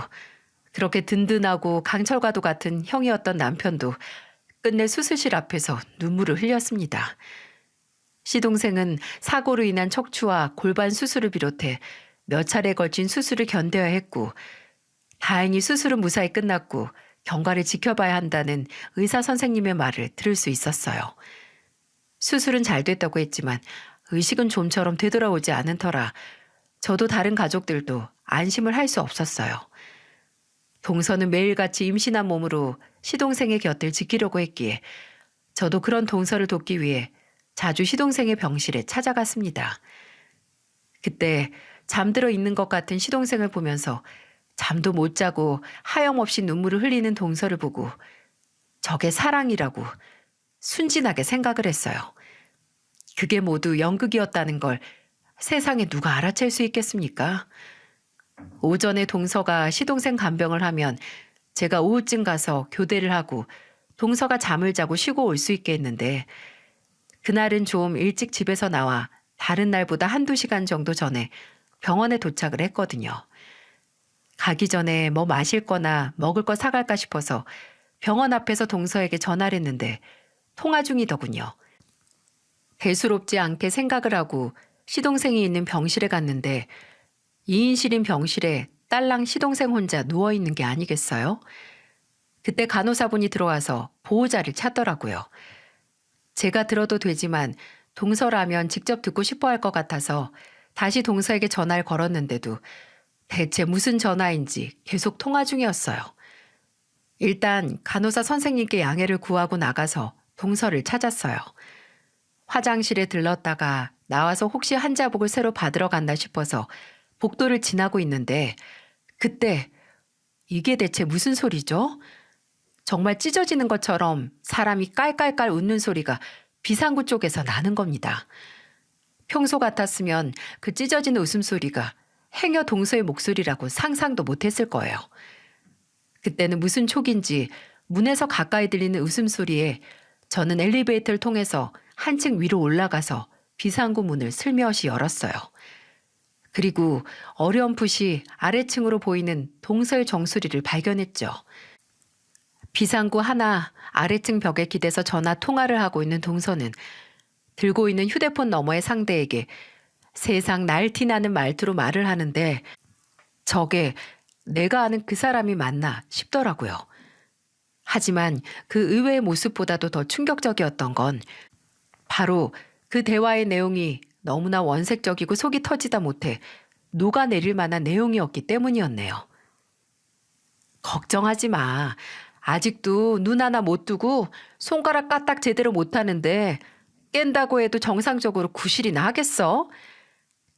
그렇게 든든하고 강철과도 같은 형이었던 남편도 끝내 수술실 앞에서 눈물을 흘렸습니다. 시동생은 사고로 인한 척추와 골반 수술을 비롯해 몇 차례 걸친 수술을 견뎌야 했고 다행히 수술은 무사히 끝났고 경과를 지켜봐야 한다는 의사 선생님의 말을 들을 수 있었어요. 수술은 잘 됐다고 했지만 의식은 좀처럼 되돌아오지 않은 터라 저도 다른 가족들도 안심을 할 수 없었어요. 동서는 매일같이 임신한 몸으로 시동생의 곁을 지키려고 했기에 저도 그런 동서를 돕기 위해 자주 시동생의 병실에 찾아갔습니다. 그때 잠들어 있는 것 같은 시동생을 보면서 잠도 못 자고 하염없이 눈물을 흘리는 동서를 보고 저게 사랑이라고 순진하게 생각을 했어요. 그게 모두 연극이었다는 걸 세상에 누가 알아챌 수 있겠습니까? 오전에 동서가 시동생 간병을 하면 제가 오후쯤 가서 교대를 하고 동서가 잠을 자고 쉬고 올 수 있게 했는데 그날은 좀 일찍 집에서 나와 다른 날보다 한두 시간 정도 전에 병원에 도착을 했거든요. 가기 전에 뭐 마실 거나 먹을 거 사갈까 싶어서 병원 앞에서 동서에게 전화를 했는데 통화 중이더군요. 대수롭지 않게 생각을 하고 시동생이 있는 병실에 갔는데 2인실인 병실에 딸랑 시동생 혼자 누워있는 게 아니겠어요? 그때 간호사분이 들어와서 보호자를 찾더라고요. 제가 들어도 되지만 동서라면 직접 듣고 싶어 할 것 같아서 다시 동서에게 전화를 걸었는데도 대체 무슨 전화인지 계속 통화 중이었어요. 일단 간호사 선생님께 양해를 구하고 나가서 동서를 찾았어요. 화장실에 들렀다가 나와서 혹시 환자복을 새로 받으러 간다 싶어서 복도를 지나고 있는데 그때 이게 대체 무슨 소리죠? 정말 찢어지는 것처럼 사람이 깔깔깔 웃는 소리가 비상구 쪽에서 나는 겁니다. 평소 같았으면 그 찢어지는 웃음소리가 행여 동서의 목소리라고 상상도 못했을 거예요. 그때는 무슨 촉인지 문에서 가까이 들리는 웃음소리에 저는 엘리베이터를 통해서 한층 위로 올라가서 비상구 문을 슬며시 열었어요. 그리고 어렴풋이 아래층으로 보이는 동서의 정수리를 발견했죠. 비상구 하나 아래층 벽에 기대서 전화 통화를 하고 있는 동서는 들고 있는 휴대폰 너머의 상대에게 세상 날티나는 말투로 말을 하는데 저게 내가 아는 그 사람이 맞나 싶더라고요. 하지만 그 의외의 모습보다도 더 충격적이었던 건 바로 그 대화의 내용이 너무나 원색적이고 속이 터지다 못해 녹아내릴 만한 내용이었기 때문이었네요. 걱정하지 마. 아직도 눈 하나 못 뜨고 손가락 까딱 제대로 못하는데 깬다고 해도 정상적으로 구실이나 하겠어?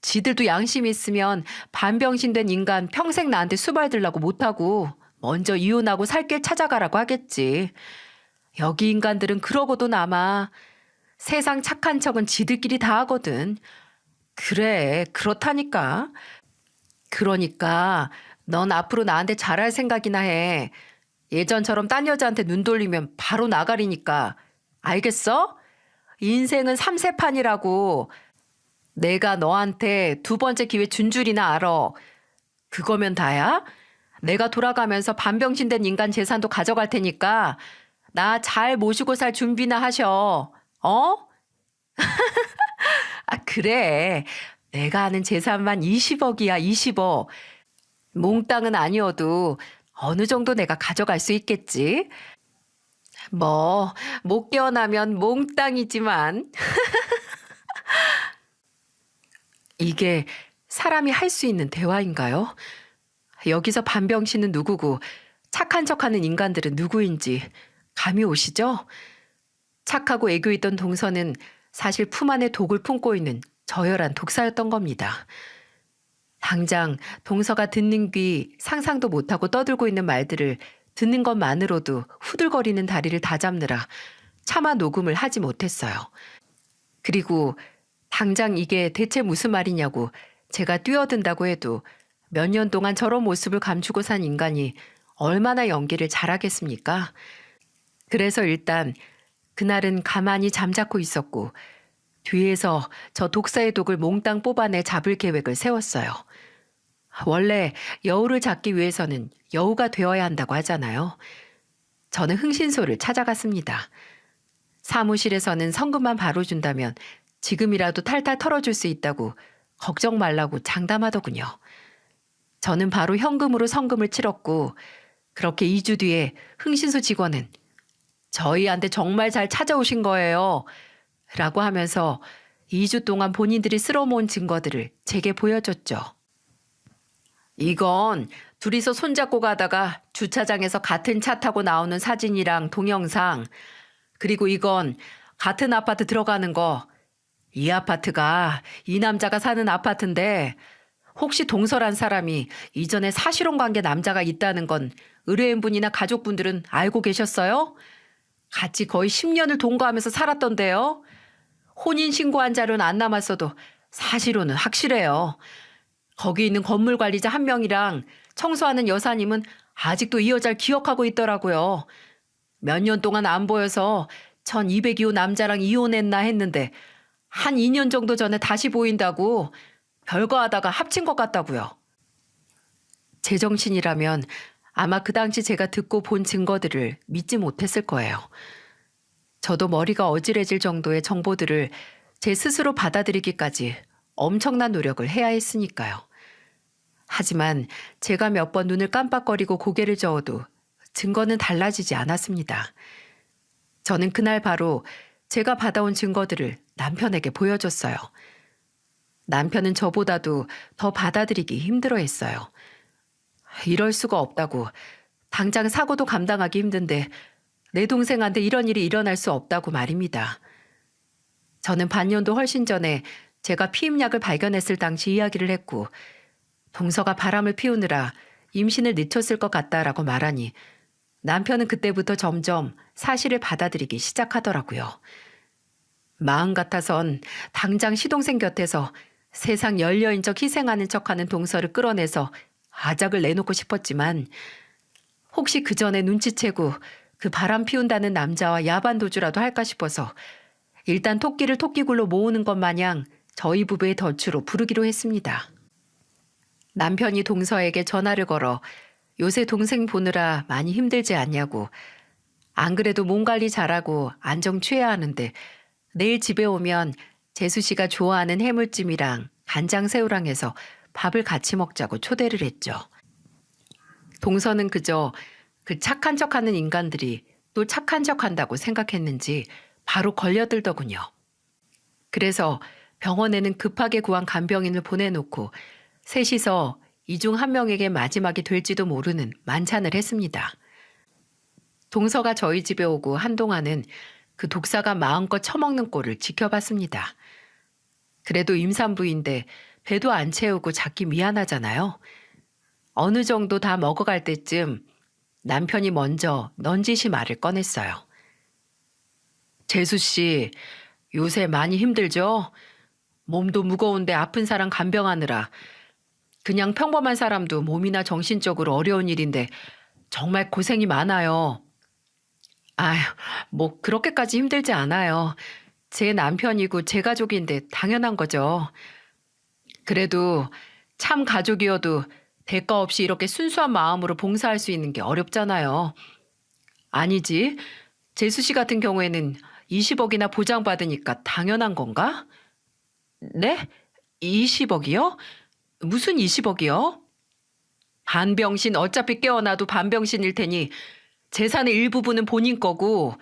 지들도 양심이 있으면 반병신 된 인간 평생 나한테 수발 들라고 못하고 먼저 이혼하고 살 길 찾아가라고 하겠지. 여기 인간들은 그러고도 남아. 세상 착한 척은 지들끼리 다 하거든. 그래, 그렇다니까. 그러니까 넌 앞으로 나한테 잘할 생각이나 해. 예전처럼 딴 여자한테 눈 돌리면 바로 나가리니까. 알겠어? 인생은 삼세판이라고. 내가 너한테 두 번째 기회 준 줄이나 알아. 그거면 다야? 내가 돌아가면서 반병신 된 인간 재산도 가져갈 테니까 나 잘 모시고 살 준비나 하셔. 어? 아, 그래. 내가 아는 재산만 20억이야, 20억. 몽땅은 아니어도 어느 정도 내가 가져갈 수 있겠지. 뭐, 못 깨어나면 몽땅이지만. 이게 사람이 할 수 있는 대화인가요? 여기서 반병신은 누구고 착한 척하는 인간들은 누구인지 감이 오시죠? 착하고 애교 있던 동서는 사실 품 안에 독을 품고 있는 저열한 독사였던 겁니다. 당장 동서가 듣는 귀 상상도 못하고 떠들고 있는 말들을 듣는 것만으로도 후들거리는 다리를 다잡느라 차마 녹음을 하지 못했어요. 그리고 당장 이게 대체 무슨 말이냐고 제가 뛰어든다고 해도 몇 년 동안 저런 모습을 감추고 산 인간이 얼마나 연기를 잘하겠습니까? 그래서 일단 그날은 가만히 잠자코 있었고 뒤에서 저 독사의 독을 몽땅 뽑아내 잡을 계획을 세웠어요. 원래 여우를 잡기 위해서는 여우가 되어야 한다고 하잖아요. 저는 흥신소를 찾아갔습니다. 사무실에서는 성금만 바로 준다면 지금이라도 탈탈 털어줄 수 있다고 걱정 말라고 장담하더군요. 저는 바로 현금으로 성금을 치렀고 그렇게 2주 뒤에 흥신소 직원은 저희한테 정말 잘 찾아오신 거예요. 라고 하면서 2주 동안 본인들이 쓸어모은 증거들을 제게 보여줬죠. 이건 둘이서 손잡고 가다가 주차장에서 같은 차 타고 나오는 사진이랑 동영상, 그리고 이건 같은 아파트 들어가는 거. 이 아파트가 이 남자가 사는 아파트인데 혹시 동서란 사람이 이전에 사실혼 관계 남자가 있다는 건 의뢰인분이나 가족분들은 알고 계셨어요? 같이 거의 10년을 동거하면서 살았던데요. 혼인신고한 자료는 안 남았어도 사실로는 확실해요. 거기 있는 건물 관리자 한 명이랑 청소하는 여사님은 아직도 이 여자를 기억하고 있더라고요. 몇 년 동안 안 보여서 1202호 남자랑 이혼했나 했는데 한 2년 정도 전에 다시 보인다고 별거 하다가 합친 것 같다고요. 제정신이라면 아마 그 당시 제가 듣고 본 증거들을 믿지 못했을 거예요. 저도 머리가 어지러질 정도의 정보들을 제 스스로 받아들이기까지 엄청난 노력을 해야 했으니까요. 하지만 제가 몇 번 눈을 깜빡거리고 고개를 저어도 증거는 달라지지 않았습니다. 저는 그날 바로 제가 받아온 증거들을 남편에게 보여줬어요. 남편은 저보다도 더 받아들이기 힘들어했어요. 이럴 수가 없다고, 당장 사고도 감당하기 힘든데 내 동생한테 이런 일이 일어날 수 없다고 말입니다. 저는 반년도 훨씬 전에 제가 피임약을 발견했을 당시 이야기를 했고, 동서가 바람을 피우느라 임신을 늦췄을 것 같다라고 말하니 남편은 그때부터 점점 사실을 받아들이기 시작하더라고요. 마음 같아선 당장 시동생 곁에서 세상 열려인 척 희생하는 척하는 동서를 끌어내서 아작을 내놓고 싶었지만, 혹시 그 전에 눈치채고 그 바람 피운다는 남자와 야반도주라도 할까 싶어서 일단 토끼를 토끼굴로 모으는 것 마냥 저희 부부의 덫으로 부르기로 했습니다. 남편이 동서에게 전화를 걸어 요새 동생 보느라 많이 힘들지 않냐고, 안 그래도 몸 관리 잘하고 안정 취해야 하는데 내일 집에 오면 재수 씨가 좋아하는 해물찜이랑 간장새우랑 해서 밥을 같이 먹자고 초대를 했죠. 동서는 그저 그 착한 척하는 인간들이 또 착한 척한다고 생각했는지 바로 걸려들더군요. 그래서 병원에는 급하게 구한 간병인을 보내놓고 셋이서 이 중 한 명에게 마지막이 될지도 모르는 만찬을 했습니다. 동서가 저희 집에 오고 한동안은 그 독사가 마음껏 처먹는 꼴을 지켜봤습니다. 그래도 임산부인데 배도 안 채우고 작기 미안하잖아요. 어느 정도 다 먹어갈 때쯤 남편이 먼저 넌지시 말을 꺼냈어요. 재수 씨, 요새 많이 힘들죠? 몸도 무거운데 아픈 사람 간병하느라. 그냥 평범한 사람도 몸이나 정신적으로 어려운 일인데 정말 고생이 많아요. 아휴, 뭐 그렇게까지 힘들지 않아요. 제 남편이고 제 가족인데 당연한 거죠. 그래도 참 가족이어도 대가 없이 이렇게 순수한 마음으로 봉사할 수 있는 게 어렵잖아요. 아니지, 재수 씨 같은 경우에는 20억이나 보장받으니까 당연한 건가? 네? 20억이요? 무슨 20억이요? 반병신 어차피 깨어나도 반병신일 테니 재산의 일부분은 본인 거고,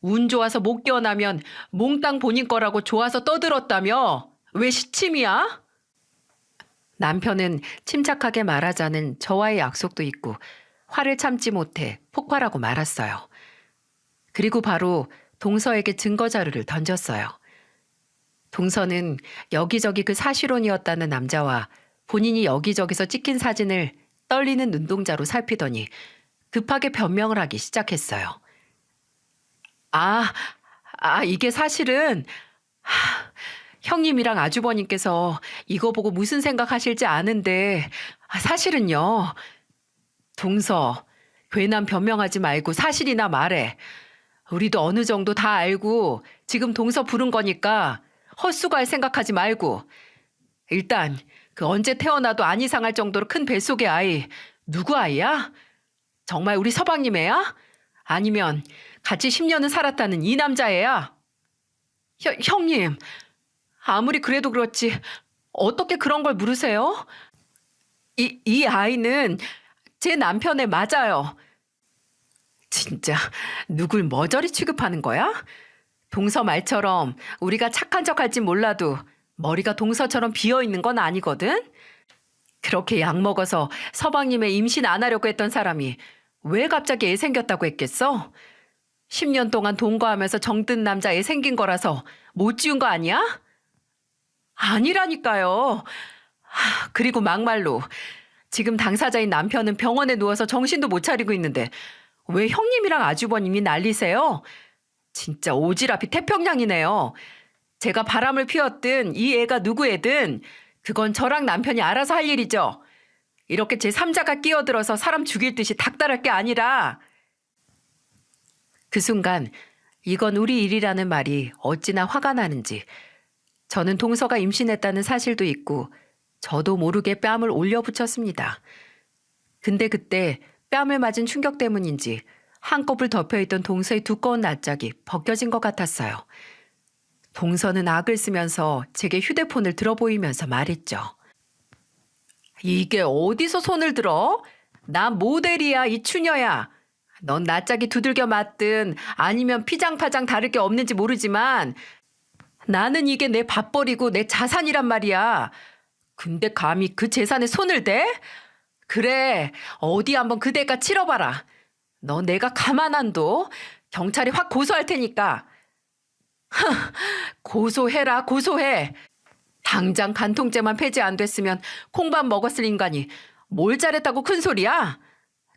운 좋아서 못 깨어나면 몽땅 본인 거라고 좋아서 떠들었다며? 왜 시침이야? 남편은 침착하게 말하자는 저와의 약속도 있고 화를 참지 못해 폭발하고 말았어요. 그리고 바로 동서에게 증거 자료를 던졌어요. 동서는 여기저기 그 사실혼이었다는 남자와 본인이 여기저기서 찍힌 사진을 떨리는 눈동자로 살피더니 급하게 변명을 하기 시작했어요. 이게 사실은 형님이랑 아주버님께서 이거 보고 무슨 생각하실지 아는데 사실은요. 동서, 괜한 변명하지 말고 사실이나 말해. 우리도 어느 정도 다 알고 지금 동서 부른 거니까 헛수고할 생각하지 말고. 일단 그 언제 태어나도 안 이상할 정도로 큰 뱃속의 아이 누구 아이야? 정말 우리 서방님 애야? 아니면 같이 10년은 살았다는 이 남자애야? 형님, 아무리 그래도 그렇지 어떻게 그런 걸 물으세요? 이 아이는 제 남편애 맞아요. 진짜 누굴 머저리 취급하는 거야? 동서 말처럼 우리가 착한 척할진 몰라도 머리가 동서처럼 비어있는 건 아니거든? 그렇게 약 먹어서 서방님의 임신 안 하려고 했던 사람이 왜 갑자기 애 생겼다고 했겠어? 10년 동안 동거하면서 정든 남자 애 생긴 거라서 못 지운 거 아니야? 아니라니까요. 그리고 막말로 지금 당사자인 남편은 병원에 누워서 정신도 못 차리고 있는데 왜 형님이랑 아주버님이 난리세요? 진짜 오지랖이 태평양이네요. 제가 바람을 피웠든 이 애가 누구 애든 그건 저랑 남편이 알아서 할 일이죠. 이렇게 제3자가 끼어들어서 사람 죽일 듯이 닥달할 게 아니라. 그 순간 이건 우리 일이라는 말이 어찌나 화가 나는지 저는 동서가 임신했다는 사실도 있고 저도 모르게 뺨을 올려붙였습니다. 근데 그때 뺨을 맞은 충격 때문인지 한꺼풀 덮여있던 동서의 두꺼운 낯짝이 벗겨진 것 같았어요. 동서는 악을 쓰면서 제게 휴대폰을 들어보이면서 말했죠. 이게 어디서 손을 들어? 나 모델이야, 이 추녀야. 넌 낯짝이 두들겨 맞든 아니면 피장파장 다를 게 없는지 모르지만 나는 이게 내 밥벌이고 내 자산이란 말이야. 근데 감히 그 재산에 손을 대? 그래, 어디 한번 그 대가 치러봐라. 너 내가 가만 안 둬. 경찰에 확 고소할 테니까. 고소해라, 고소해. 당장 간통죄만 폐지 안 됐으면 콩밥 먹었을 인간이 뭘 잘했다고 큰 소리야?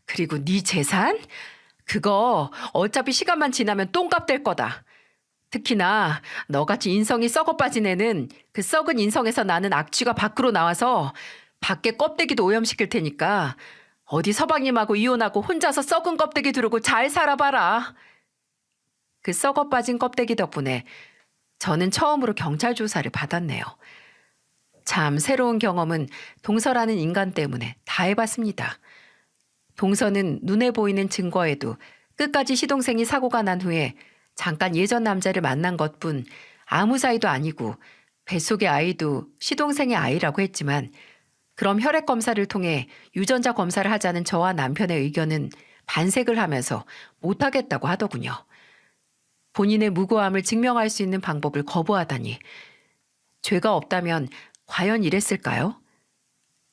그리고 네 재산? 그거 어차피 시간만 지나면 똥값 될 거다. 특히나 너같이 인성이 썩어 빠진 애는 그 썩은 인성에서 나는 악취가 밖으로 나와서 밖에 껍데기도 오염시킬 테니까 어디 서방님하고 이혼하고 혼자서 썩은 껍데기 두르고 잘 살아봐라. 그 썩어 빠진 껍데기 덕분에 저는 처음으로 경찰 조사를 받았네요. 참 새로운 경험은 동서라는 인간 때문에 다 해봤습니다. 동서는 눈에 보이는 증거에도 끝까지 시동생이 사고가 난 후에 잠깐 예전 남자를 만난 것뿐 아무 사이도 아니고 뱃속의 아이도 시동생의 아이라고 했지만 그럼 혈액 검사를 통해 유전자 검사를 하자는 저와 남편의 의견은 반색을 하면서 못하겠다고 하더군요. 본인의 무고함을 증명할 수 있는 방법을 거부하다니 죄가 없다면 과연 이랬을까요?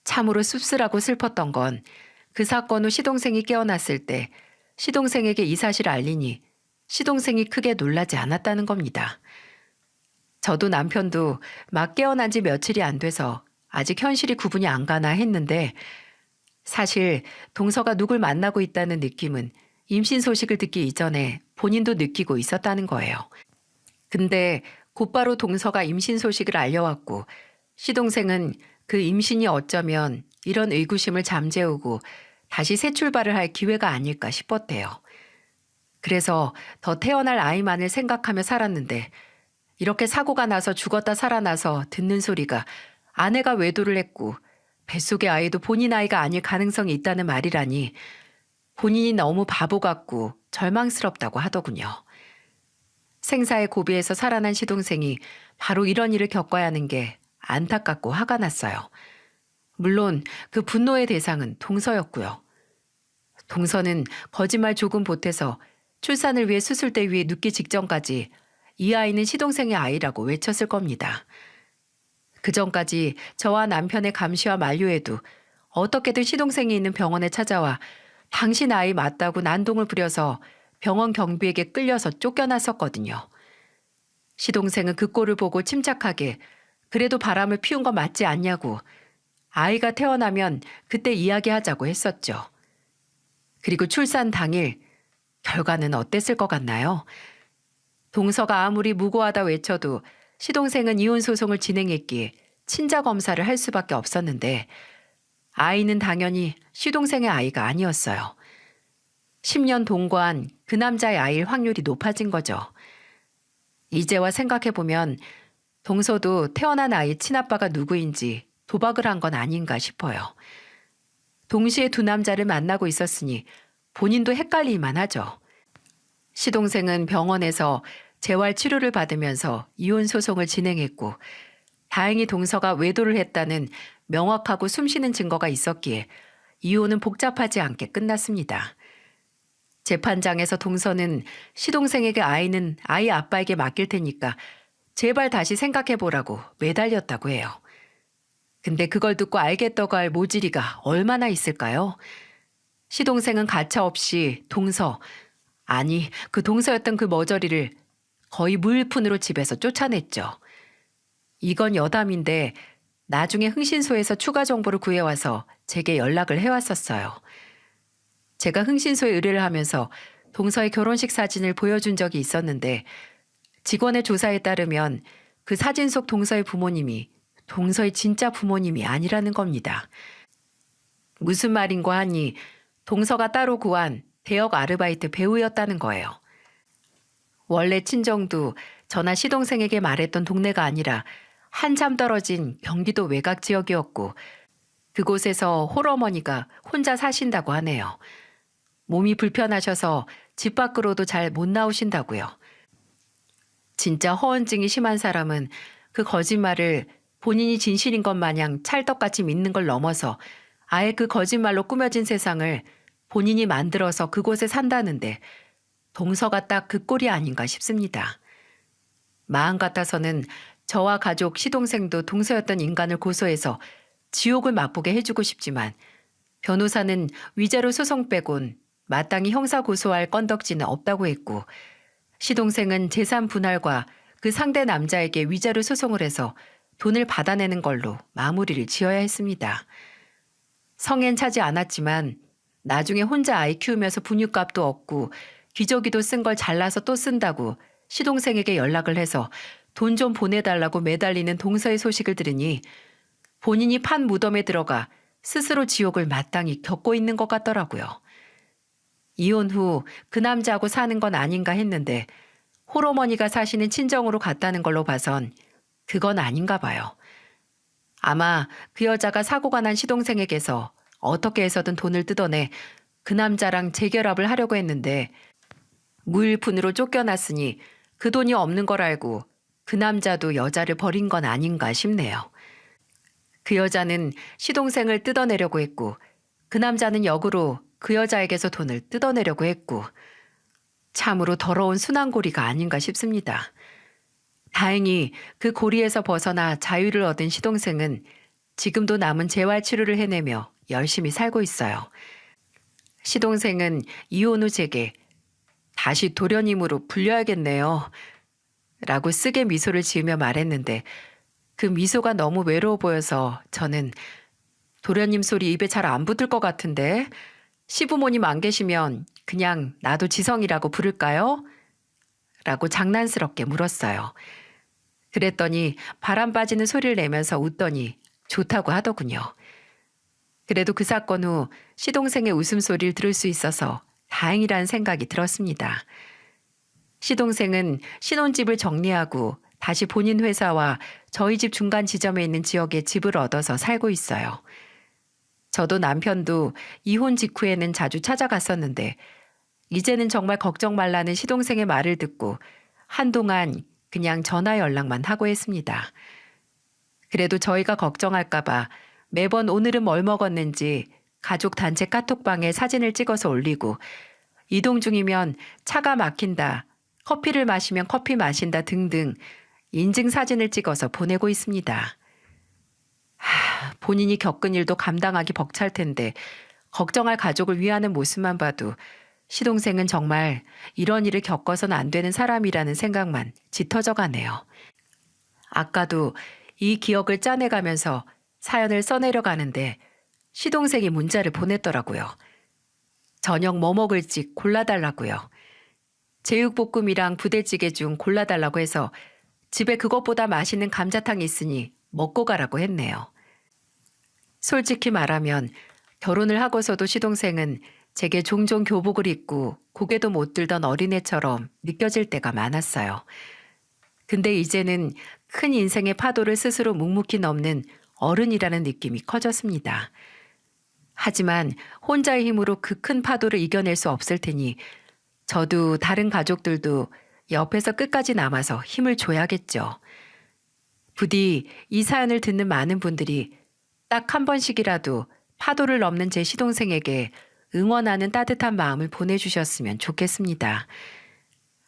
참으로 씁쓸하고 슬펐던 건 그 사건 후 시동생이 깨어났을 때 시동생에게 이 사실을 알리니 시동생이 크게 놀라지 않았다는 겁니다. 저도 남편도 막 깨어난 지 며칠이 안 돼서 아직 현실이 구분이 안 가나 했는데 사실 동서가 누굴 만나고 있다는 느낌은 임신 소식을 듣기 이전에 본인도 느끼고 있었다는 거예요. 근데 곧바로 동서가 임신 소식을 알려왔고 시동생은 그 임신이 어쩌면 이런 의구심을 잠재우고 다시 새 출발을 할 기회가 아닐까 싶었대요. 그래서 더 태어날 아이만을 생각하며 살았는데 이렇게 사고가 나서 죽었다 살아나서 듣는 소리가 아내가 외도를 했고 뱃속의 아이도 본인 아이가 아닐 가능성이 있다는 말이라니 본인이 너무 바보 같고 절망스럽다고 하더군요. 생사의 고비에서 살아난 시동생이 바로 이런 일을 겪어야 하는 게 안타깝고 화가 났어요. 물론 그 분노의 대상은 동서였고요. 동서는 거짓말 조금 보태서 출산을 위해 수술대 위에 눕기 직전까지 이 아이는 시동생의 아이라고 외쳤을 겁니다. 그 전까지 저와 남편의 감시와 만류에도 어떻게든 시동생이 있는 병원에 찾아와 당신 아이 맞다고 난동을 부려서 병원 경비에게 끌려서 쫓겨났었거든요. 시동생은 그 꼴을 보고 침착하게 그래도 바람을 피운 건 맞지 않냐고 아이가 태어나면 그때 이야기하자고 했었죠. 그리고 출산 당일 결과는 어땠을 것 같나요? 동서가 아무리 무고하다 외쳐도 시동생은 이혼 소송을 진행했기에 친자 검사를 할 수밖에 없었는데 아이는 당연히 시동생의 아이가 아니었어요. 10년 동거한 그 남자의 아이일 확률이 높아진 거죠. 이제와 생각해보면 동서도 태어난 아이 친아빠가 누구인지 도박을 한 건 아닌가 싶어요. 동시에 두 남자를 만나고 있었으니 본인도 헷갈릴만 하죠. 시동생은 병원에서 재활 치료를 받으면서 이혼 소송을 진행했고 다행히 동서가 외도를 했다는 명확하고 숨쉬는 증거가 있었기에 이혼은 복잡하지 않게 끝났습니다. 재판장에서 동서는 시동생에게 아이는 아이 아빠에게 맡길 테니까 제발 다시 생각해보라고 매달렸다고 해요. 근데 그걸 듣고 알겠다고 할 모질이가 얼마나 있을까요? 시동생은 가차없이 동서, 아니 그 동서였던 그 머저리를 거의 무일푼으로 집에서 쫓아냈죠. 이건 여담인데 나중에 흥신소에서 추가 정보를 구해와서 제게 연락을 해왔었어요. 제가 흥신소에 의뢰를 하면서 동서의 결혼식 사진을 보여준 적이 있었는데 직원의 조사에 따르면 그 사진 속 동서의 부모님이 동서의 진짜 부모님이 아니라는 겁니다. 무슨 말인고 하니 동서가 따로 구한 대역 아르바이트 배우였다는 거예요. 원래 친정도 저나 시동생에게 말했던 동네가 아니라 한참 떨어진 경기도 외곽 지역이었고 그곳에서 홀어머니가 혼자 사신다고 하네요. 몸이 불편하셔서 집 밖으로도 잘 못 나오신다고요. 진짜 허언증이 심한 사람은 그 거짓말을 본인이 진실인 것 마냥 찰떡같이 믿는 걸 넘어서 아예 그 거짓말로 꾸며진 세상을 본인이 만들어서 그곳에 산다는데 동서가 딱 그 꼴이 아닌가 싶습니다. 마음 같아서는 저와 가족 시동생도 동서였던 인간을 고소해서 지옥을 맛보게 해주고 싶지만 변호사는 위자료 소송 빼곤 마땅히 형사 고소할 건덕지는 없다고 했고 시동생은 재산 분할과 그 상대 남자에게 위자료 소송을 해서 돈을 받아내는 걸로 마무리를 지어야 했습니다. 성엔 차지 않았지만 나중에 혼자 아이 키우면서 분유값도 얻고 기저귀도 쓴 걸 잘라서 또 쓴다고 시동생에게 연락을 해서 돈 좀 보내달라고 매달리는 동서의 소식을 들으니 본인이 판 무덤에 들어가 스스로 지옥을 마땅히 겪고 있는 것 같더라고요. 이혼 후 그 남자하고 사는 건 아닌가 했는데 홀어머니가 사시는 친정으로 갔다는 걸로 봐선 그건 아닌가 봐요. 아마 그 여자가 사고가 난 시동생에게서 어떻게 해서든 돈을 뜯어내 그 남자랑 재결합을 하려고 했는데 무일푼으로 쫓겨났으니 그 돈이 없는 걸 알고 그 남자도 여자를 버린 건 아닌가 싶네요. 그 여자는 시동생을 뜯어내려고 했고 그 남자는 역으로 그 여자에게서 돈을 뜯어내려고 했고 참으로 더러운 순환고리가 아닌가 싶습니다. 다행히 그 고리에서 벗어나 자유를 얻은 시동생은 지금도 남은 재활치료를 해내며 열심히 살고 있어요. 시동생은 이혼 후 제게 다시 도련님으로 불려야겠네요. 라고 쓰게 미소를 지으며 말했는데 그 미소가 너무 외로워 보여서 저는 도련님 소리 입에 잘 안 붙을 것 같은데 시부모님 안 계시면 그냥 나도 지성이라고 부를까요? 라고 장난스럽게 물었어요. 그랬더니 바람 빠지는 소리를 내면서 웃더니 좋다고 하더군요. 그래도 그 사건 후 시동생의 웃음소리를 들을 수 있어서 다행이라는 생각이 들었습니다. 시동생은 신혼집을 정리하고 다시 본인 회사와 저희 집 중간 지점에 있는 지역에 집을 얻어서 살고 있어요. 저도 남편도 이혼 직후에는 자주 찾아갔었는데 이제는 정말 걱정 말라는 시동생의 말을 듣고 한동안 그냥 전화 연락만 하고 했습니다. 그래도 저희가 걱정할까 봐 매번 오늘은 뭘 먹었는지 가족 단체 카톡방에 사진을 찍어서 올리고 이동 중이면 차가 막힌다, 커피를 마시면 커피 마신다 등등 인증 사진을 찍어서 보내고 있습니다. 본인이 겪은 일도 감당하기 벅찰 텐데 걱정할 가족을 위하는 모습만 봐도 시동생은 정말 이런 일을 겪어서는 안 되는 사람이라는 생각만 짙어져 가네요. 아까도 이 기억을 짜내가면서 사연을 써내려 가는데 시동생이 문자를 보냈더라고요. 저녁 뭐 먹을지 골라달라고요. 제육볶음이랑 부대찌개 중 골라달라고 해서 집에 그것보다 맛있는 감자탕이 있으니 먹고 가라고 했네요. 솔직히 말하면 결혼을 하고서도 시동생은 제게 종종 교복을 입고 고개도 못 들던 어린애처럼 느껴질 때가 많았어요. 근데 이제는 큰 인생의 파도를 스스로 묵묵히 넘는 어른이라는 느낌이 커졌습니다. 하지만 혼자의 힘으로 그 큰 파도를 이겨낼 수 없을 테니 저도 다른 가족들도 옆에서 끝까지 남아서 힘을 줘야겠죠. 부디 이 사연을 듣는 많은 분들이 딱 한 번씩이라도 파도를 넘는 제 시동생에게 응원하는 따뜻한 마음을 보내주셨으면 좋겠습니다.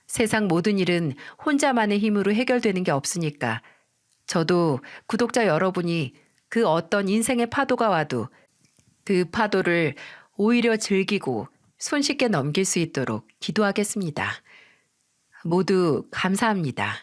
세상 모든 일은 혼자만의 힘으로 해결되는 게 없으니까 저도 구독자 여러분이 그 어떤 인생의 파도가 와도 그 파도를 오히려 즐기고 손쉽게 넘길 수 있도록 기도하겠습니다. 모두 감사합니다.